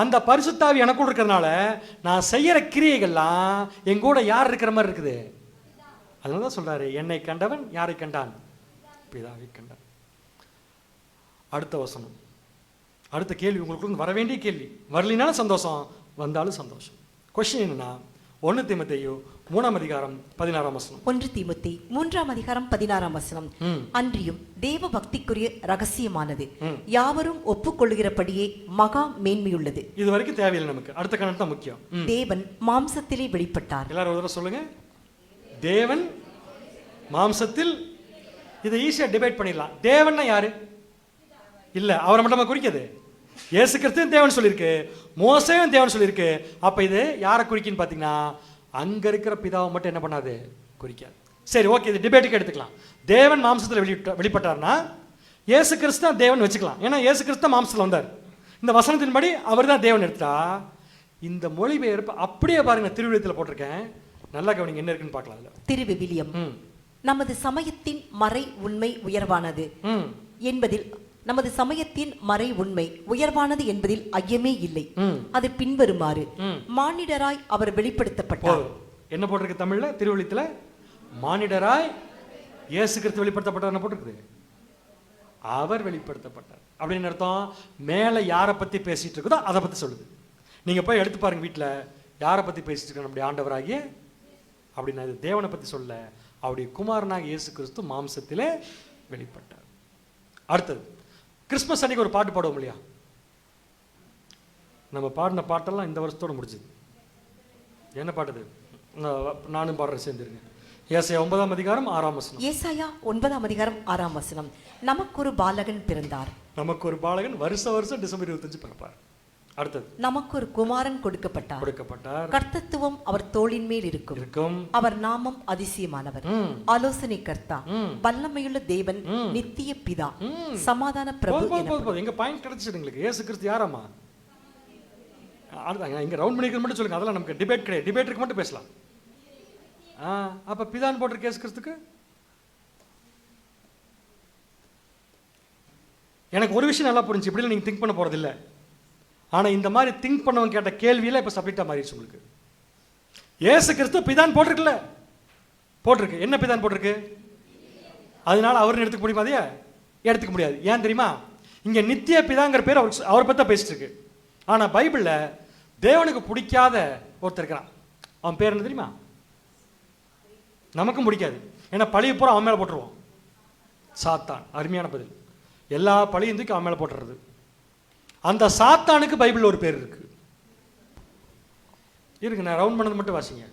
Speaker 1: அந்த பரிசுத்த ஆவி எனக்குள் இருக்கிறதுனால நான் செய்யற கிரியைகள்லாம் என் கூட யார் இருக்கிற மாதிரி இருக்குது. அதனால தான் சொல்றாரு, என்னை கண்டவன் யாரை கண்டான்? பிதாவை கண்டான். அடுத்த வசனம், அடுத்த கேள்வி உங்களுக்கு வர வேண்டிய கேள்வி. வரலினாலும் சந்தோஷம், வந்தாலும் சந்தோஷம். கொஸ்டின் என்னன்னா 1 தீமோத்தேயு 3:16.
Speaker 2: 1 தீமோத்தேயு 3:16. அன்றியும் தேவ பக்திக்குரிய ரகசியமானது யாவரும் ஒப்புக்கொள்கிறபடியே மகா மேன்மையுள்ளது.
Speaker 1: இது வரைக்கும் தேவையில்லை நமக்கு. அடுத்த கணக்கு தான் முக்கியம்.
Speaker 2: தேவன் மாம்சத்திலே வெளிப்பட்டார்.
Speaker 1: எல்லாரும் ஒரு தடவை சொல்லுங்க. தேவன் மாம்சத்தில். இதை ஈஸியா டிபேட் பண்ணிடலாம். தேவன்னா யாரு? இல்ல, அவரை மட்டும் குறிக்கிறது. இயேசு கிறிஸ்து தேவன் சொல்லியிருக்கு, மோசேயும் தேவன் சொல்லியிருக்கு. அப்ப இது யாரை குறிக்குன்னு பாத்தீங்கன்னா அங்க இருக்கிற பிதாவை மட்டும் என்ன பண்ணாது, குறிக்காது. சரி, ஓகே, இது டிபேட்டுக்கு எடுத்துக்கலாம். தேவன் மாம்சத்தில் வெளிப்பட்டார்னா இயேசு கிறிஸ்து தான் தேவன் வச்சுக்கலாம். ஏன்னா இயேசு கிறிஸ்து மாம்சத்தில் வந்தார். இந்த வசனத்தின்படி அவர் தான் தேவன் எடுத்தா இந்த மொழிபெயர்ப்பு அப்படியே பாருங்க. திருவிழியத்தில் போட்டிருக்கேன், நல்லா கவனிங்க என்ன இருக்குன்னு பார்க்கலாம். அதுல
Speaker 2: திருவிவிலியம் நமது சமயத்தின் மறை உண்மை உயர்வானது என்பதில் நமது சமயத்தின் மறை உண்மை உயர்வானது என்பதில் ஐயமே இல்லை. அது பின்வருமாறு, மானிடராய் அவர் வெளிப்படுத்தப்பட்டார்.
Speaker 1: என்ன போட்டிருக்கு தமிழ்ல? திருவெளித்துல மானிடராய் இயேசு கிறிஸ்து வெளிப்படுத்தப்பட்டார் போட்டிருக்குது. அவர் வெளிப்படுத்தப்பட்டார் அப்படின்னு அர்த்தம். மேல யாரை பத்தி பேசிட்டு இருக்குதோ அதை பத்தி சொல்லுது. நீங்க போய் எடுத்து பாருங்க வீட்டுல, யாரை பத்தி பேசிட்டு இருக்க? நம்முடைய ஆண்டவராகிய. அப்படின்னா இது தேவனை பத்தி சொல்ல, அவருடைய குமாரனாக இயேசு கிறிஸ்து மாம்சத்திலே வெளிப்பட்டார். அடுத்தது, கிறிஸ்மஸ் அன்னைக்கு ஒரு பாட்டு பாடுவோம் இல்லையா? நம்ம பாடின பாட்டெல்லாம் இந்த வருஷத்தோட முடிஞ்சது. என்ன பாட்டுது? நானும் பாடுறேன், சேர்ந்துருங்க. ஏசாயா 9:6.
Speaker 2: ஏசாயா 9:6. நமக்கு ஒரு பாலகன் பிறந்தார்.
Speaker 1: நமக்கு ஒரு பாலகன் வருஷம் டிசம்பர் 25 பிறப்பார். அடுத்தது,
Speaker 2: நமக்கு ஒரு குமாரன் கொடுக்கப்பட்டார். கர்த்தத்துவம் அவர் தோளின் மேல் இருக்கும். அவர் நாமம் அதிசயமானவர், ஆலோசனை கர்த்தா, வல்லமையுள்ள தேவன், நித்திய பிதா, சமாதான பிரபு.
Speaker 1: எங்க பாயிண்ட் கிடைச்சிட்டு உங்களுக்கு. இயேசு கிறிஸ்து யாராமா? இங்க ரவுண்ட் பண்ணிக்கிறது மட்டும் சொல்லுங்க. அதெல்லாம் நமக்கு டிபேட் கிடையாது. டிபேட்டுக்கு மட்டும் பேசலாம். அப்ப பிதான் போட்டிருக்க இயேசு கிறிஸ்துக்கு. எனக்கு ஒரு விஷயம் நல்லா புரிஞ்சு, இப்படி நீங்க திங்க் பண்ண போறது இல்லை. ஆனா இந்த மாதிரி திங்க் பண்ணவங்க கேட்ட கேள்வியில இப்ப சப்ஜெக்டா மாறிடுச்சு உங்களுக்கு. இயேசு கிறிஸ்து பிதான் போட்டிருக்குல்ல, போட்டிருக்கு. என்ன பிதான் போட்டிருக்கு? அதனால அவர்னு எடுத்துக்க முடியுமா? அதையா எடுத்துக்க முடியாது. ஏன் தெரியுமா? இங்க நித்திய பிதாங்கிற பேர் அவரை பத்தி பேசிட்டு இருக்கு. ஆனா பைபிள்ல தேவனுக்கு பிடிக்காத ஒருத்தர் இருக்கிறான். அவன் பேர் என்ன தெரியுமா? நமக்கும் பிடிக்காது. ஏன்னா பழிய பூரா அவன் மேல போட்டுருவோம். சாத்தான். அருமையான பதில். எல்லா பழியும் தூக்கி அவன் மேல போட்டுறது. அந்த சாத்தானுக்கு பைபிள் ஒரு பேர் இருக்கு. இருக்கு, நான் ரவுண்ட் பண்ணது மட்டும் வாசிங்க.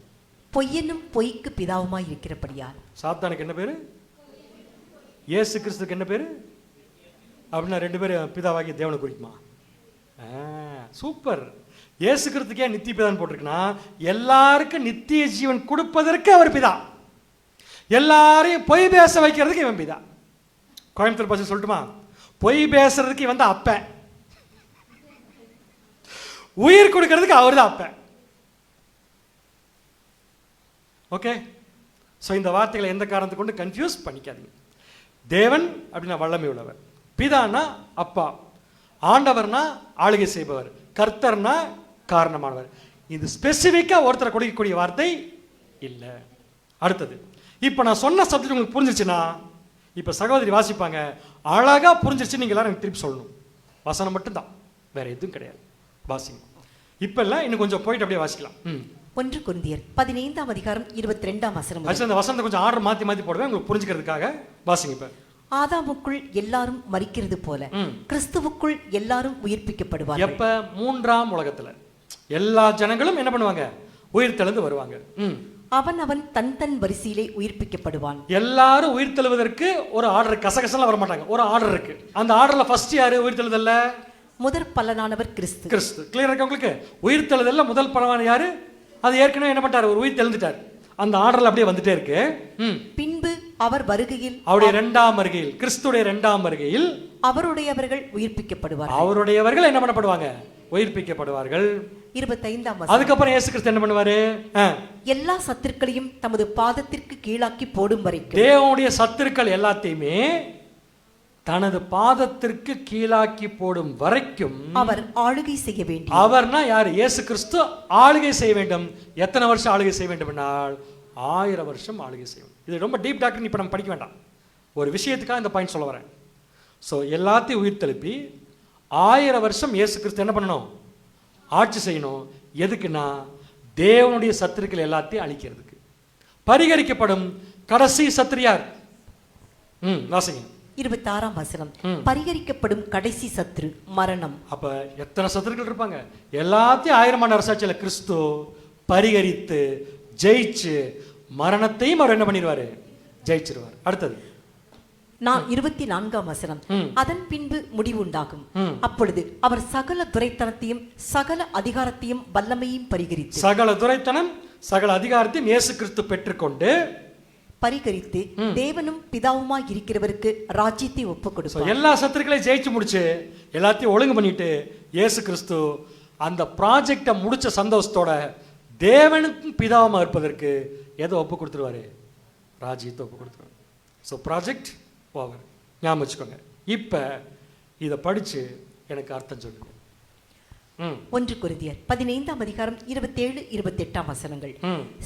Speaker 2: பொய்யனும் பொய்க்கு பிதாவுமாய் இருக்கிறபடியால்.
Speaker 1: சாத்தானுக்கு என்ன பேரு? இயேசு கிறிஸ்துக்கு என்ன பேரு? அப்படின்னா 2 பேரும் பிதாவாகிய தேவனை குறிக்குமா? சூப்பர். இயேசு கிறிஸ்துக்கே நித்திய பிதான் போட்டிருக்குன்னா எல்லாருக்கும் நித்திய ஜீவன் கொடுப்பதற்கு அவர் பிதா, எல்லாரையும் பொய் பேச வைக்கிறதுக்கு இவன் பிதா. கோயம்புத்தூர் பசங்க சொல்லட்டுமா? பொய் பேசுறதுக்கு இவன் தான் அப்பன், உயிர் கொடுக்கிறதுக்கு அவர் தான் அப்பன். ஓகே, ஸோ இந்த வார்த்தைகளை எந்த காரணத்தை கொண்டு கன்ஃபியூஸ் பண்ணிக்காதீங்க. தேவன் அப்படின்னா வல்லமை உள்ளவர், பிதானா அப்பா, ஆண்டவர்னா ஆளுகை செய்பவர், கர்த்தர்னா காரணமானவர். இது ஸ்பெசிஃபிக்கா ஒருத்தரை கொடுக்கக்கூடிய வார்த்தை இல்லை. அடுத்தது, இப்போ நான் சொன்ன சப்ஜெக்ட் உங்களுக்கு புரிஞ்சிருச்சுன்னா இப்போ சகோதரி வாசிப்பாங்க, அழகா புரிஞ்சிருச்சு. நீங்க எல்லாரும் எனக்கு திருப்பி சொல்லணும். வசனம் மட்டும்தான், வேற எதுவும் கிடையாது. வாசிங்க. இப்ப இல்ல, இன்னும் கொஞ்சம் போயிட்டு அப்படியே வாசிக்கலாம்.
Speaker 2: 1 கொரிந்தியர் 15:22.
Speaker 1: அந்த வசனத்தை கொஞ்சம் ஆர்டர் மாத்தி மாத்தி போடுவேன் உங்களுக்கு புரிஞ்சுக்கிறதுக்காக. வாசிங்க. இப்ப
Speaker 2: ஆதாமுக்குள் எல்லாரும் மரிக்கிறது போல கிறிஸ்துவுக்குள் எல்லாரும் உயிர்ப்பிக்கப்படுவார்கள்.
Speaker 1: எப்ப? 3ஆம் உலகத்துல எல்லா ஜனங்களும் என்ன பண்ணுவாங்க? உயிர்த்தெழுந்து வருவாங்க.
Speaker 2: அவன் தன் தன் வரிசையிலே உயிர்ப்பிக்கப்படுவான்.
Speaker 1: எல்லாரும் உயிர்த்தெழுவதற்கு ஒரு ஆர்டர், கசகசலாம் வர மாட்டாங்க, ஒரு ஆர்டர் இருக்கு. அந்த ஆர்டர்ல ஃபர்ஸ்ட் யாரு உயிர்த்தெழுதல்ல?
Speaker 2: முதற் பலனானவர் கிறிஸ்து.
Speaker 1: கிறிஸ்து. கிளியர் இருக்கு உங்களுக்கு? உயிர்த்தெழுதல்ல முதல் பலனான யாரு? அது ஏற்கனவே என்ன பண்ணிட்டாரு? ஒரு உயிர் தெழுந்துட்டார். அந்த ஆர்டர்ல அப்படியே வந்துட்டே இருக்கு.
Speaker 2: பின்பு அவர் வருகையில்,
Speaker 1: அவருடைய இரண்டாம் வருகையில், கிறிஸ்துடைய இரண்டாம் வருகையில்
Speaker 2: அவருடையவர்கள் உயிர்ப்பிக்கப்படுவார்கள்.
Speaker 1: அவருடையவர்கள் என்ன பண்ணப்படுவாங்க? உயிர்ப்பிக்கப்படுவார்கள்.
Speaker 2: 25ஆம் வசனம்.
Speaker 1: அதுக்கப்புறம் இயேசு கிறிஸ்து என்ன பண்ணுவாரு?
Speaker 2: எல்லா சத்துருக்களையும் தமது பாதத்திற்கு கீழாக்கி போடும் வரைக்கும்,
Speaker 1: தேவனுடைய சத்துருக்கள் எல்லாத்தையுமே தனது பாதத்திற்கு கீழாக்கி போடும் வரைக்கும்
Speaker 2: அவர் ஆளுகை செய்ய வேண்டும்.
Speaker 1: அவர்னா யாரு? இயேசு கிறிஸ்து ஆளுகை செய்ய வேண்டும். எத்தனை வருஷம் ஆளுகை செய்ய வேண்டும் என்றால் 1000 வருஷம் ஆளுகை செய்ய வேண்டும். இது ரொம்ப டீப் டாக்டர், இப்ப நம்ம படிக்க வேண்டாம். ஒரு விஷயத்துக்காக இந்த பாயிண்ட் சொல்ல வரேன். ஸோ எல்லாத்தையும் உயிர் தெழுப்பி 1000 வருஷம் இயேசு கிறிஸ்து என்ன பண்ணணும்? ஆட்சி செய்யணும். எதுக்குன்னா தேவனுடைய சத்துருக்கள் எல்லாத்தையும் அழிக்கிறதுக்கு. பரிகரிக்கப்படும் கடைசி சத்துரியார். வாசிங்க.
Speaker 2: 26ஆம் வசனம். பரிகரிக்கப்படும் கடைசி சத்துரு மரணம்.
Speaker 1: அப்ப எத்தனை சத்துருக்கள் இருப்பாங்க? எல்லாத்தையும் 1000 ஆண்டு அரசாட்சியில கிறிஸ்து பரிகரித்து ஜெயிச்சு மரணத்தையும் அவர் என்ன பண்ணிடுவாரு? ஜெயிச்சிருவார். அடுத்தது
Speaker 2: 24ஆம் வசனம். அதன் பின்பு முடிவுண்டாகும். அப்பொழுது அவர் சகல துரைத்தனத்தையும் சகல அதிகாரத்தையும் வல்லமையும் பரிகரித்து,
Speaker 1: சகல துரைத்தனம் சகல அதிகாரத்தையும் இயேசு கிறிஸ்து பெற்றுக்கொண்டு
Speaker 2: பரிகரித்து தேவனும் பிதாவுமாய் இருக்கிறவருக்கு ராஜ்யத்தை ஒப்புக் கொடுப்பார்.
Speaker 1: எல்லா சத்துருக்களையும் ஜெயிச்சு முடிச்சு எல்லாத்தையும் ஒழுங்கு பண்ணிட்டு இயேசு கிறிஸ்து அந்த ப்ராஜெக்டை முடிச்ச சந்தோஷத்தோட தேவனுக்கும் பிதாவுமா இருப்பதற்கு எதை ஒப்பு கொடுத்துருவாரு? ராஜ்யத்தை ஒப்பு கொடுத்துருவாரு. So project over. ஞாபகம் வச்சுக்கோங்க. இப்போ இதை படிச்சு எனக்கு அர்த்தம் சொல்லுங்க.
Speaker 2: 1 கொரிந்தியர் 15ஆம் அதிகாரம் 27, 28ஆம் வசனங்கள்.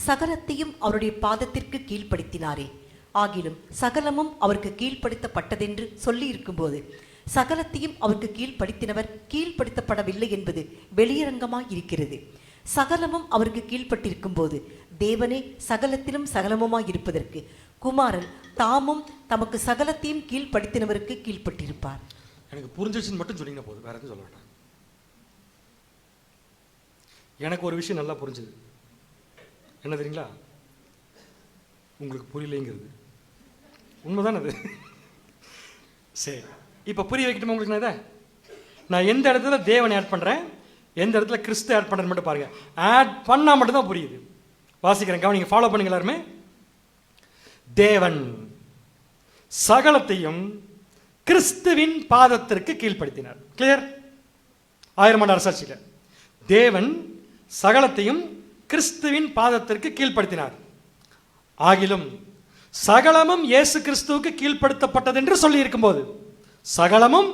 Speaker 2: சகலத்தையும் அவருடைய பாதத்திற்கு கீழ்ப்படுத்தினாரே, ஆகிலும் சகலமும் அவருக்கு கீழ்ப்படுத்தப்பட்டதென்று சொல்லி இருக்கும்போது சகலத்தையும் அவருக்கு கீழ்ப்படுத்தினவர் கீழ்ப்படுத்தப்படவில்லை என்பது வெளியரங்கமாய் இருக்கிறது. சகலமும் அவருக்கு கீழ்ப்பட்டிருக்கும் போது தேவனே சகலத்திலும் சகலமுமாய் இருப்பதற்கு குமாரன் தாமும் தமக்கு சகலத்தையும் கீழ்ப்படுத்தினவருக்கு கீழ்ப்பட்டிருப்பார்.
Speaker 1: எனக்கு புரிஞ்சிச்சுன்னு மட்டும் சொன்னீங்கன்னா போதும், வேற எதுவும் சொல்ல வேண்டாம். எனக்கு ஒரு விஷயம் நல்லா புரிஞ்சுது. என்ன தெரியுங்களா? உங்களுக்கு புரியலைங்கிறது உண்மைதான் அது. சரி, இப்போ புரிய வைக்கட்டுமா உங்களுக்கு? நான் எந்த இடத்துல தேவனை ஆட் பண்ணுறேன், எந்த இடத்துல கிறிஸ்து ஆட் பண்ணுறேன்னு மட்டும் பாருங்க. ஆட் பண்ணால் மட்டும்தான் புரியுது. வாசிக்கிறேன், கவனிங்க, ஃபாலோ பண்ணுங்க எல்லாருமே. தேவன் சகலத்தையும் கிறிஸ்துவின் பாதத்திற்கு கீழ்ப்படுத்தினார். கிளியர்? 1000 ஆண்டு அரசாட்சியில் தேவன் சகலத்தையும் கிறிஸ்துவின் பாதத்திற்கு கீழ்ப்படுத்தினார். ஆகிலும் சகலமும் இயேசு கிறிஸ்துவுக்கு கீழ்ப்படுத்தப்பட்டது என்று சொல்லி இருக்கும்போது, சகலமும்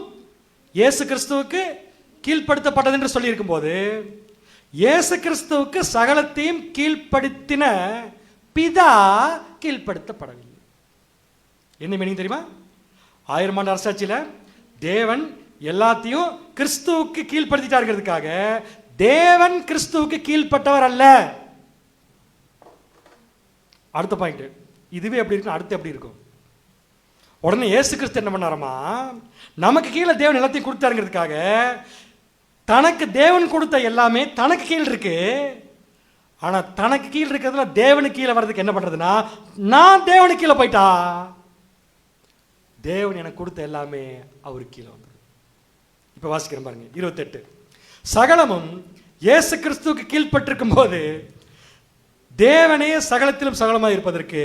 Speaker 1: இயேசு கிறிஸ்துவுக்கு கீழ்ப்படுத்தப்பட்டது என்று சொல்லி இருக்கும்போது, இயேசு கிறிஸ்துவுக்கு சகலத்தையும் கீழ்ப்படுத்தின பிதா கீழ்ப்படுத்தப்படவில்லை. என்ன மீனிங் தெரியுமா? 1000 ஆண்டு அரசாட்சியில் தேவன் எல்லாத்தையும் கிறிஸ்துவுக்கு கீழ்ப்படுத்திட்டாருங்கிறதுக்காக தேவன் கிறிஸ்துவுக்கு கீழ்ப்பட்டவர் அல்ல. அடுத்த பாயிண்ட், இதுவே எப்படி இருக்கும், அடுத்து எப்படி இருக்கும்? உடனே இயேசு கிறிஸ்து என்ன பண்ணாரமா, நமக்கு கீழே தேவன் எல்லாத்தையும் கொடுத்தாருங்கிறதுக்காக தனக்கு தேவன் கொடுத்த எல்லாமே தனக்கு கீழ் இருக்கு. ஆனா தனக்கு கீழ் இருக்கிறதுல தேவனுக்கு கீழே வர்றதுக்கு என்ன பண்றதுன்னா, நான் தேவனுக்கு கீழே போயிட்டா தேவன் எனக்கு கொடுத்த எல்லாமே அவருக்கு கீழே வந்துடும். இப்ப வாசிக்கிறேன் பாருங்க, 28. சகலமும் இயேசு கிறிஸ்துவுக்கு கீழ்ப்பட்டிருக்கும் போது தேவனே சகலத்திலும் சகலமாக இருப்பதற்கு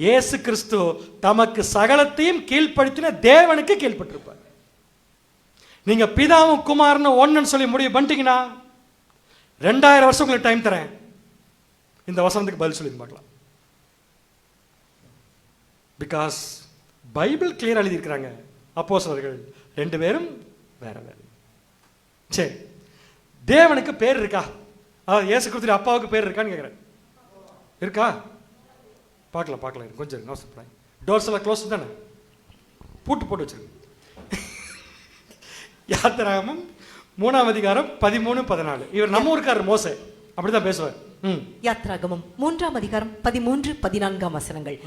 Speaker 1: இயேசு கிறிஸ்து தமக்கு சகலத்தையும் கீழ்ப்படுத்தின தேவனுக்கு கீழ்ப்பட்டிருப்பார். நீங்க பிதாவும் குமாரனும் ஒன்னு சொல்லி முடிவு பண்ணிட்டீங்கன்னா 2000 வருஷம் உங்களுக்கு டைம் தரேன், இந்த வசனத்துக்கு பதில் சொல்லி பார்க்கலாம். பிகாஸ் பைபிள் கிளியர் எழுதியிருக்கிறாங்க. அப்போஸ்தலர்கள் 2 பேரும் வேற வேற. சரி, தேவனுக்கு பேர் இருக்கா? அதாவது இயேசு கிறிஸ்து அப்பாவுக்கு பேர் இருக்கான்னு கேட்குறேன். இருக்கா? பார்க்கலாம் கொஞ்சம் இருங்க, அவசரப்படாங்க. டோர்ஸ் எல்லாம் க்ளோஸ் தானே, பூட்டு போட்டு வச்சிருங்க. யாத்திராகமம் 3ஆம் அதிகாரம் 13, 14. இவர் நம்ம ஊருக்காரர் மோசே, அப்படிதான் பேசுவார்.
Speaker 2: யாத்திராகமம் 3ஆம் அதிகாரம் 13, 14ஆம் வசனங்கள்.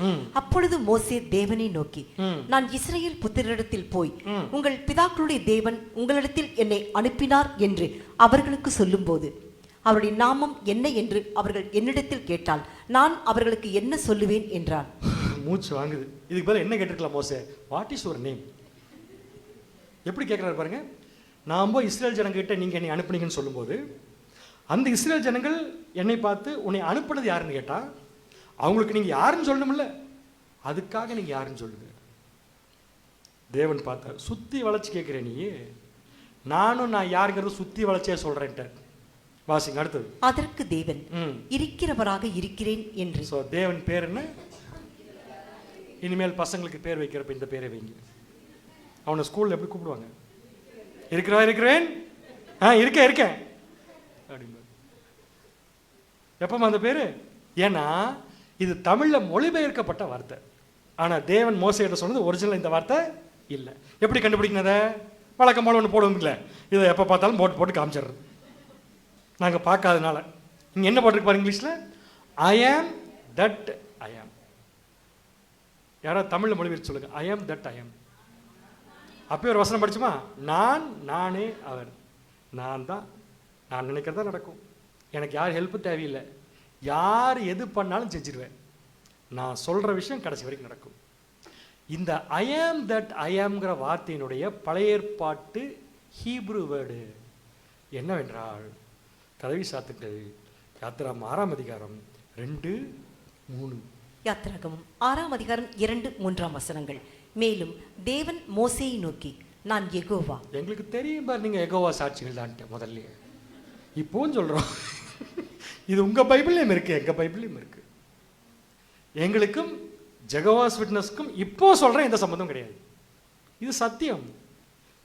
Speaker 2: அப்பொழுது மோசே தேவனை நோக்கி, நான் இஸ்ரவேல் புத்திரரிடத்தில் போய் உங்கள் பிதாக்களுடைய தேவன் உங்களிடத்தில் என்னை அனுப்பினார் என்று அவர்களுக்கு சொல்லும்போது அவருடைய நாமம் என்ன என்று அவர்கள் என்னிடத்தில் கேட்டால் நான் அவர்களுக்கு என்ன சொல்லுவேன் என்றான்.
Speaker 1: மூச்சு வாங்குது. இதுக்கு பதில் என்ன கேட்டிருக்கலாம் மோசே? What is your name? எப்படி கேட்குறாரு பாருங்க. நான் போய் இஸ்ரேல் ஜனங்கிட்ட நீங்கள் என்னை அனுப்புனீங்கன்னு சொல்லும்போது அந்த இஸ்ரேல் ஜனங்கள் என்னை பார்த்து உன்னை அனுப்புனது யாருன்னு கேட்டால் அவங்களுக்கு நீங்கள் யாருன்னு சொல்லணும்ல. அதுக்காக நீங்க யாருன்னு சொல்லுங்க. தேவன் பார்த்தார், சுத்தி வளைச்சு கேட்கிற நீ, நான் யாருங்கிறது சுத்தி வளைச்சே சொல்றேன்ட்ட. வாசிங்க அடுத்தது.
Speaker 2: அதற்கு தேவன் இருக்கிறவராக இருக்கிறேன் என்று.
Speaker 1: ஸோ தேவன் பேர் என்ன? இனிமேல் பசங்களுக்கு பேர் வைக்கிறப்ப இந்த பேரை வைங்க. அவனை ஸ்கூல்ல எப்படி கூப்பிடுவாங்க? இருக்கிறேன், இருக்கேன் அப்படிங்க. எப்பமா அந்த பேரு? ஏன்னா இது தமிழ்ல மொழிபெயர்க்கப்பட்ட வார்த்தை. ஆனா தேவன் மோசேட்ட சொன்னது ஒரிஜினல் இந்த வார்த்தை இல்லை. எப்படி கண்டுபிடிக்கிறத? வழக்கமான ஒன்று போடுவோம் இல்லை, இதை எப்போ பார்த்தாலும் போட்டு காமிச்சிடுறது. நாங்கள் பார்க்காதனால. இங்கே என்ன போட்டிருக்கு பாருங்க இங்கிலீஷில், ஐ ஆம் தட் ஐ ஆம். யாராவது தமிழில் மொழிபெயர்த்து சொல்லுங்க, ஐ ஆம் தட் ஐ ஆம். அப்போ ஒரு வசனம் படிச்சுமா, நானே அவர். நான் தான், நான் நினைக்கிறதா நடக்கும். எனக்கு யார் ஹெல்ப்பு தேவையில்லை, யார் எது பண்ணாலும் செஞ்சிருவேன். நான் சொல்கிற விஷயம் கடைசி வரைக்கும் நடக்கும். இந்த ஐ ஆம் தட் ஐ ஆம்ங்கிற வார்த்தையினுடைய பழைய ஏற்பாட்டு ஹீப்ரு வேர்டு என்னவென்றால், கதவி சாத்துக்கள் யாத்திராகம் 6ஆம் அதிகாரம் 2-3.
Speaker 2: யாத்திராகமம் 6ஆம் அதிகாரம் 2-3 வசனங்கள். மேலும் தேவன் மோசேயை நோக்கி, நான் யெகோவா.
Speaker 1: எங்களுக்கு தெரியும் பார், நீங்க யெகோவா சாட்சிகள் தான் முதல்ல. இப்போவும் சொல்றோம், இது உங்க பைபிள்லையும் இருக்கு, எங்க பைபிள்லையும் இருக்கு. எங்களுக்கும் ஜெகோவாஸ் விட்னஸ்க்கும் இப்போ சொல்றேன், எந்த சம்பந்தம் கிடையாது. இது சத்தியம்.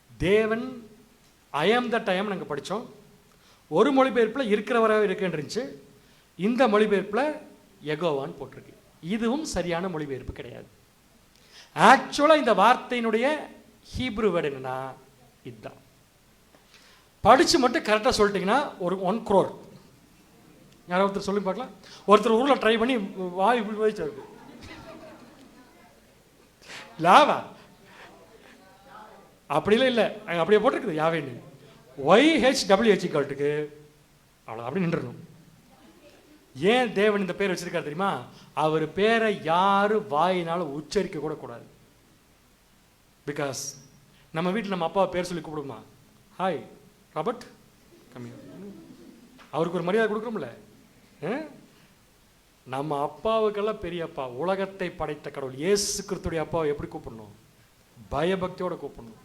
Speaker 1: தேவன் ஐ ஆம் தட் ஐ ஆம் நாங்கள் படித்தோம். ஒரு மொழிபெயர்ப்பில் இருக்கிறவராக இருக்குன்னுச்சு, இந்த மொழிபெயர்ப்பில் யெகோவான்னு போட்டிருக்கு. இதுவும் சரியான மொழிபெயர்ப்பு கிடையாது. ஆக்சுவலாக இந்த வார்த்தையினுடைய ஹீப்ரு வேர்டு என்னன்னா இதுதான். படித்து மட்டும் கரெக்டாக சொல்லிட்டீங்கன்னா ஒரு 1 crore. யாராவது ஒருத்தர் சொல்லி பார்க்கலாம். ஒருத்தர் ஊரில் ட்ரை பண்ணி வாய் இப்படி வச்சு லாவா அப்படிலாம் இல்லை, அப்படியே போட்டிருக்குது யாவேன்னு. YHWH ஈக்குவல்ட்டுக்கு அவ்வளோ அப்படி நின்றுணும். ஏன் தேவன் இந்த பேர் வச்சிருக்காரு தெரியுமா? அவர் பேரை யாரும் வாயினாலும் உச்சரிக்க கூட கூடாது. பிகாஸ் நம்ம வீட்டில் நம்ம அப்பா பேர் சொல்லி கூப்பிடுமா, ஹாய் ராபர்ட் கம்மியா, அவருக்கு ஒரு மரியாதை கொடுக்குறோம்ல. நம்ம அப்பாவுக்கெல்லாம் பெரிய அப்பா, உலகத்தை படைத்த கடவுள் இயேசு கிறிஸ்துடைய அப்பாவை எப்படி கூப்பிடணும்? பயபக்தியோட கூப்பிடணும்.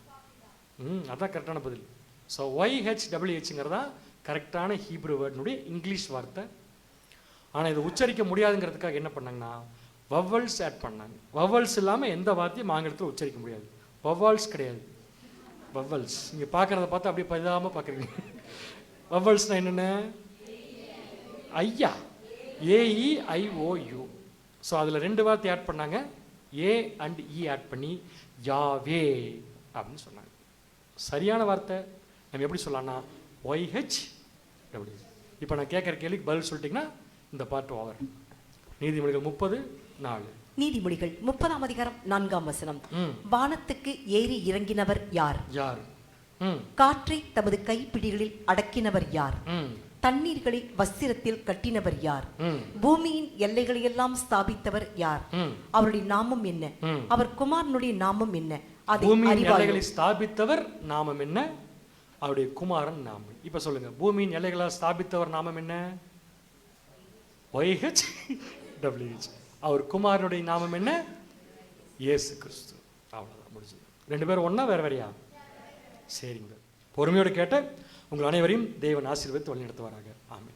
Speaker 1: அதான் கரெக்டான பதில். ஸோ YHWHங்கிறதா கரெக்டான ஹீப்ரு வேர்டினுடைய இங்கிலீஷ் வார்த்தை. ஆனால் இதை உச்சரிக்க முடியாதுங்கிறதுக்காக என்ன பண்ணாங்கன்னா வவல்ஸ் ஆட் பண்ணாங்க. வவல்ஸ் இல்லாமல் எந்த வார்த்தையும் ஆங்கிலத்தில் உச்சரிக்க முடியாது. வவல்ஸ் கிடையாது, வவல்ஸ். நீங்கள் பார்க்குறத பார்த்து அப்படியே பரிதாபமாக பார்க்குறீங்க. வவல்ஸ்னால் என்னென்ன? ஐயா, AEIOU. ஸோ அதில் 2 வார்த்தை ஆட் பண்ணாங்க, A and E ஆட் பண்ணி யாவே அப்படின்னு சொன்னாங்க. சரியான வார்த்தை நம்ம எப்படி சொல்லலாம்னா YHW. இப்போ நான் கேட்குற கேள்விக்கு பதில் சொல்லிட்டீங்கன்னா இந்த பார்ட் ஓவர். நீதிமொழிகள் 30:4.
Speaker 2: நீதிமொழிகள் 30ஆம் அதிகாரம் 4ஆம் வசனம். வானத்துக்கு ஏறி இறங்கினவர் யார்?
Speaker 1: யார்?
Speaker 2: காற்றை தமது கைப்பிடிகளில் அடக்கினவர் யார்? தண்ணீர்களை வஸ்திரத்தில் கட்டினவர் யார்? பூமியின் எல்லைகளை எல்லாம் ஸ்தாபித்தவர் யார்? அவருடைய நாமம் என்ன? அவர் குமாரனுடைய நாமம் என்ன?
Speaker 1: பூமியின் எல்லைகளை ஸ்தாபித்தவர் நாமம் என்ன? அவருடைய குமாரன் நாமம். இப்ப சொல்லுங்க, பூமியின் எல்லைகளை ஸ்தாபித்தவர் நாமம் என்ன? YHWH. அவர் குமாரனுடைய நாமம் என்ன? இயேசு கிறிஸ்து. அவ்வளவுதான், முடிஞ்சது. 2 பேரும் ஒண்ணா வேற வேறையா? சரிங்க. பொறுமையோடு கேட்ட உங்கள் அனைவரையும் தேவன் ஆசீர்வதித்து வழி நடத்துவாராக. ஆமென்.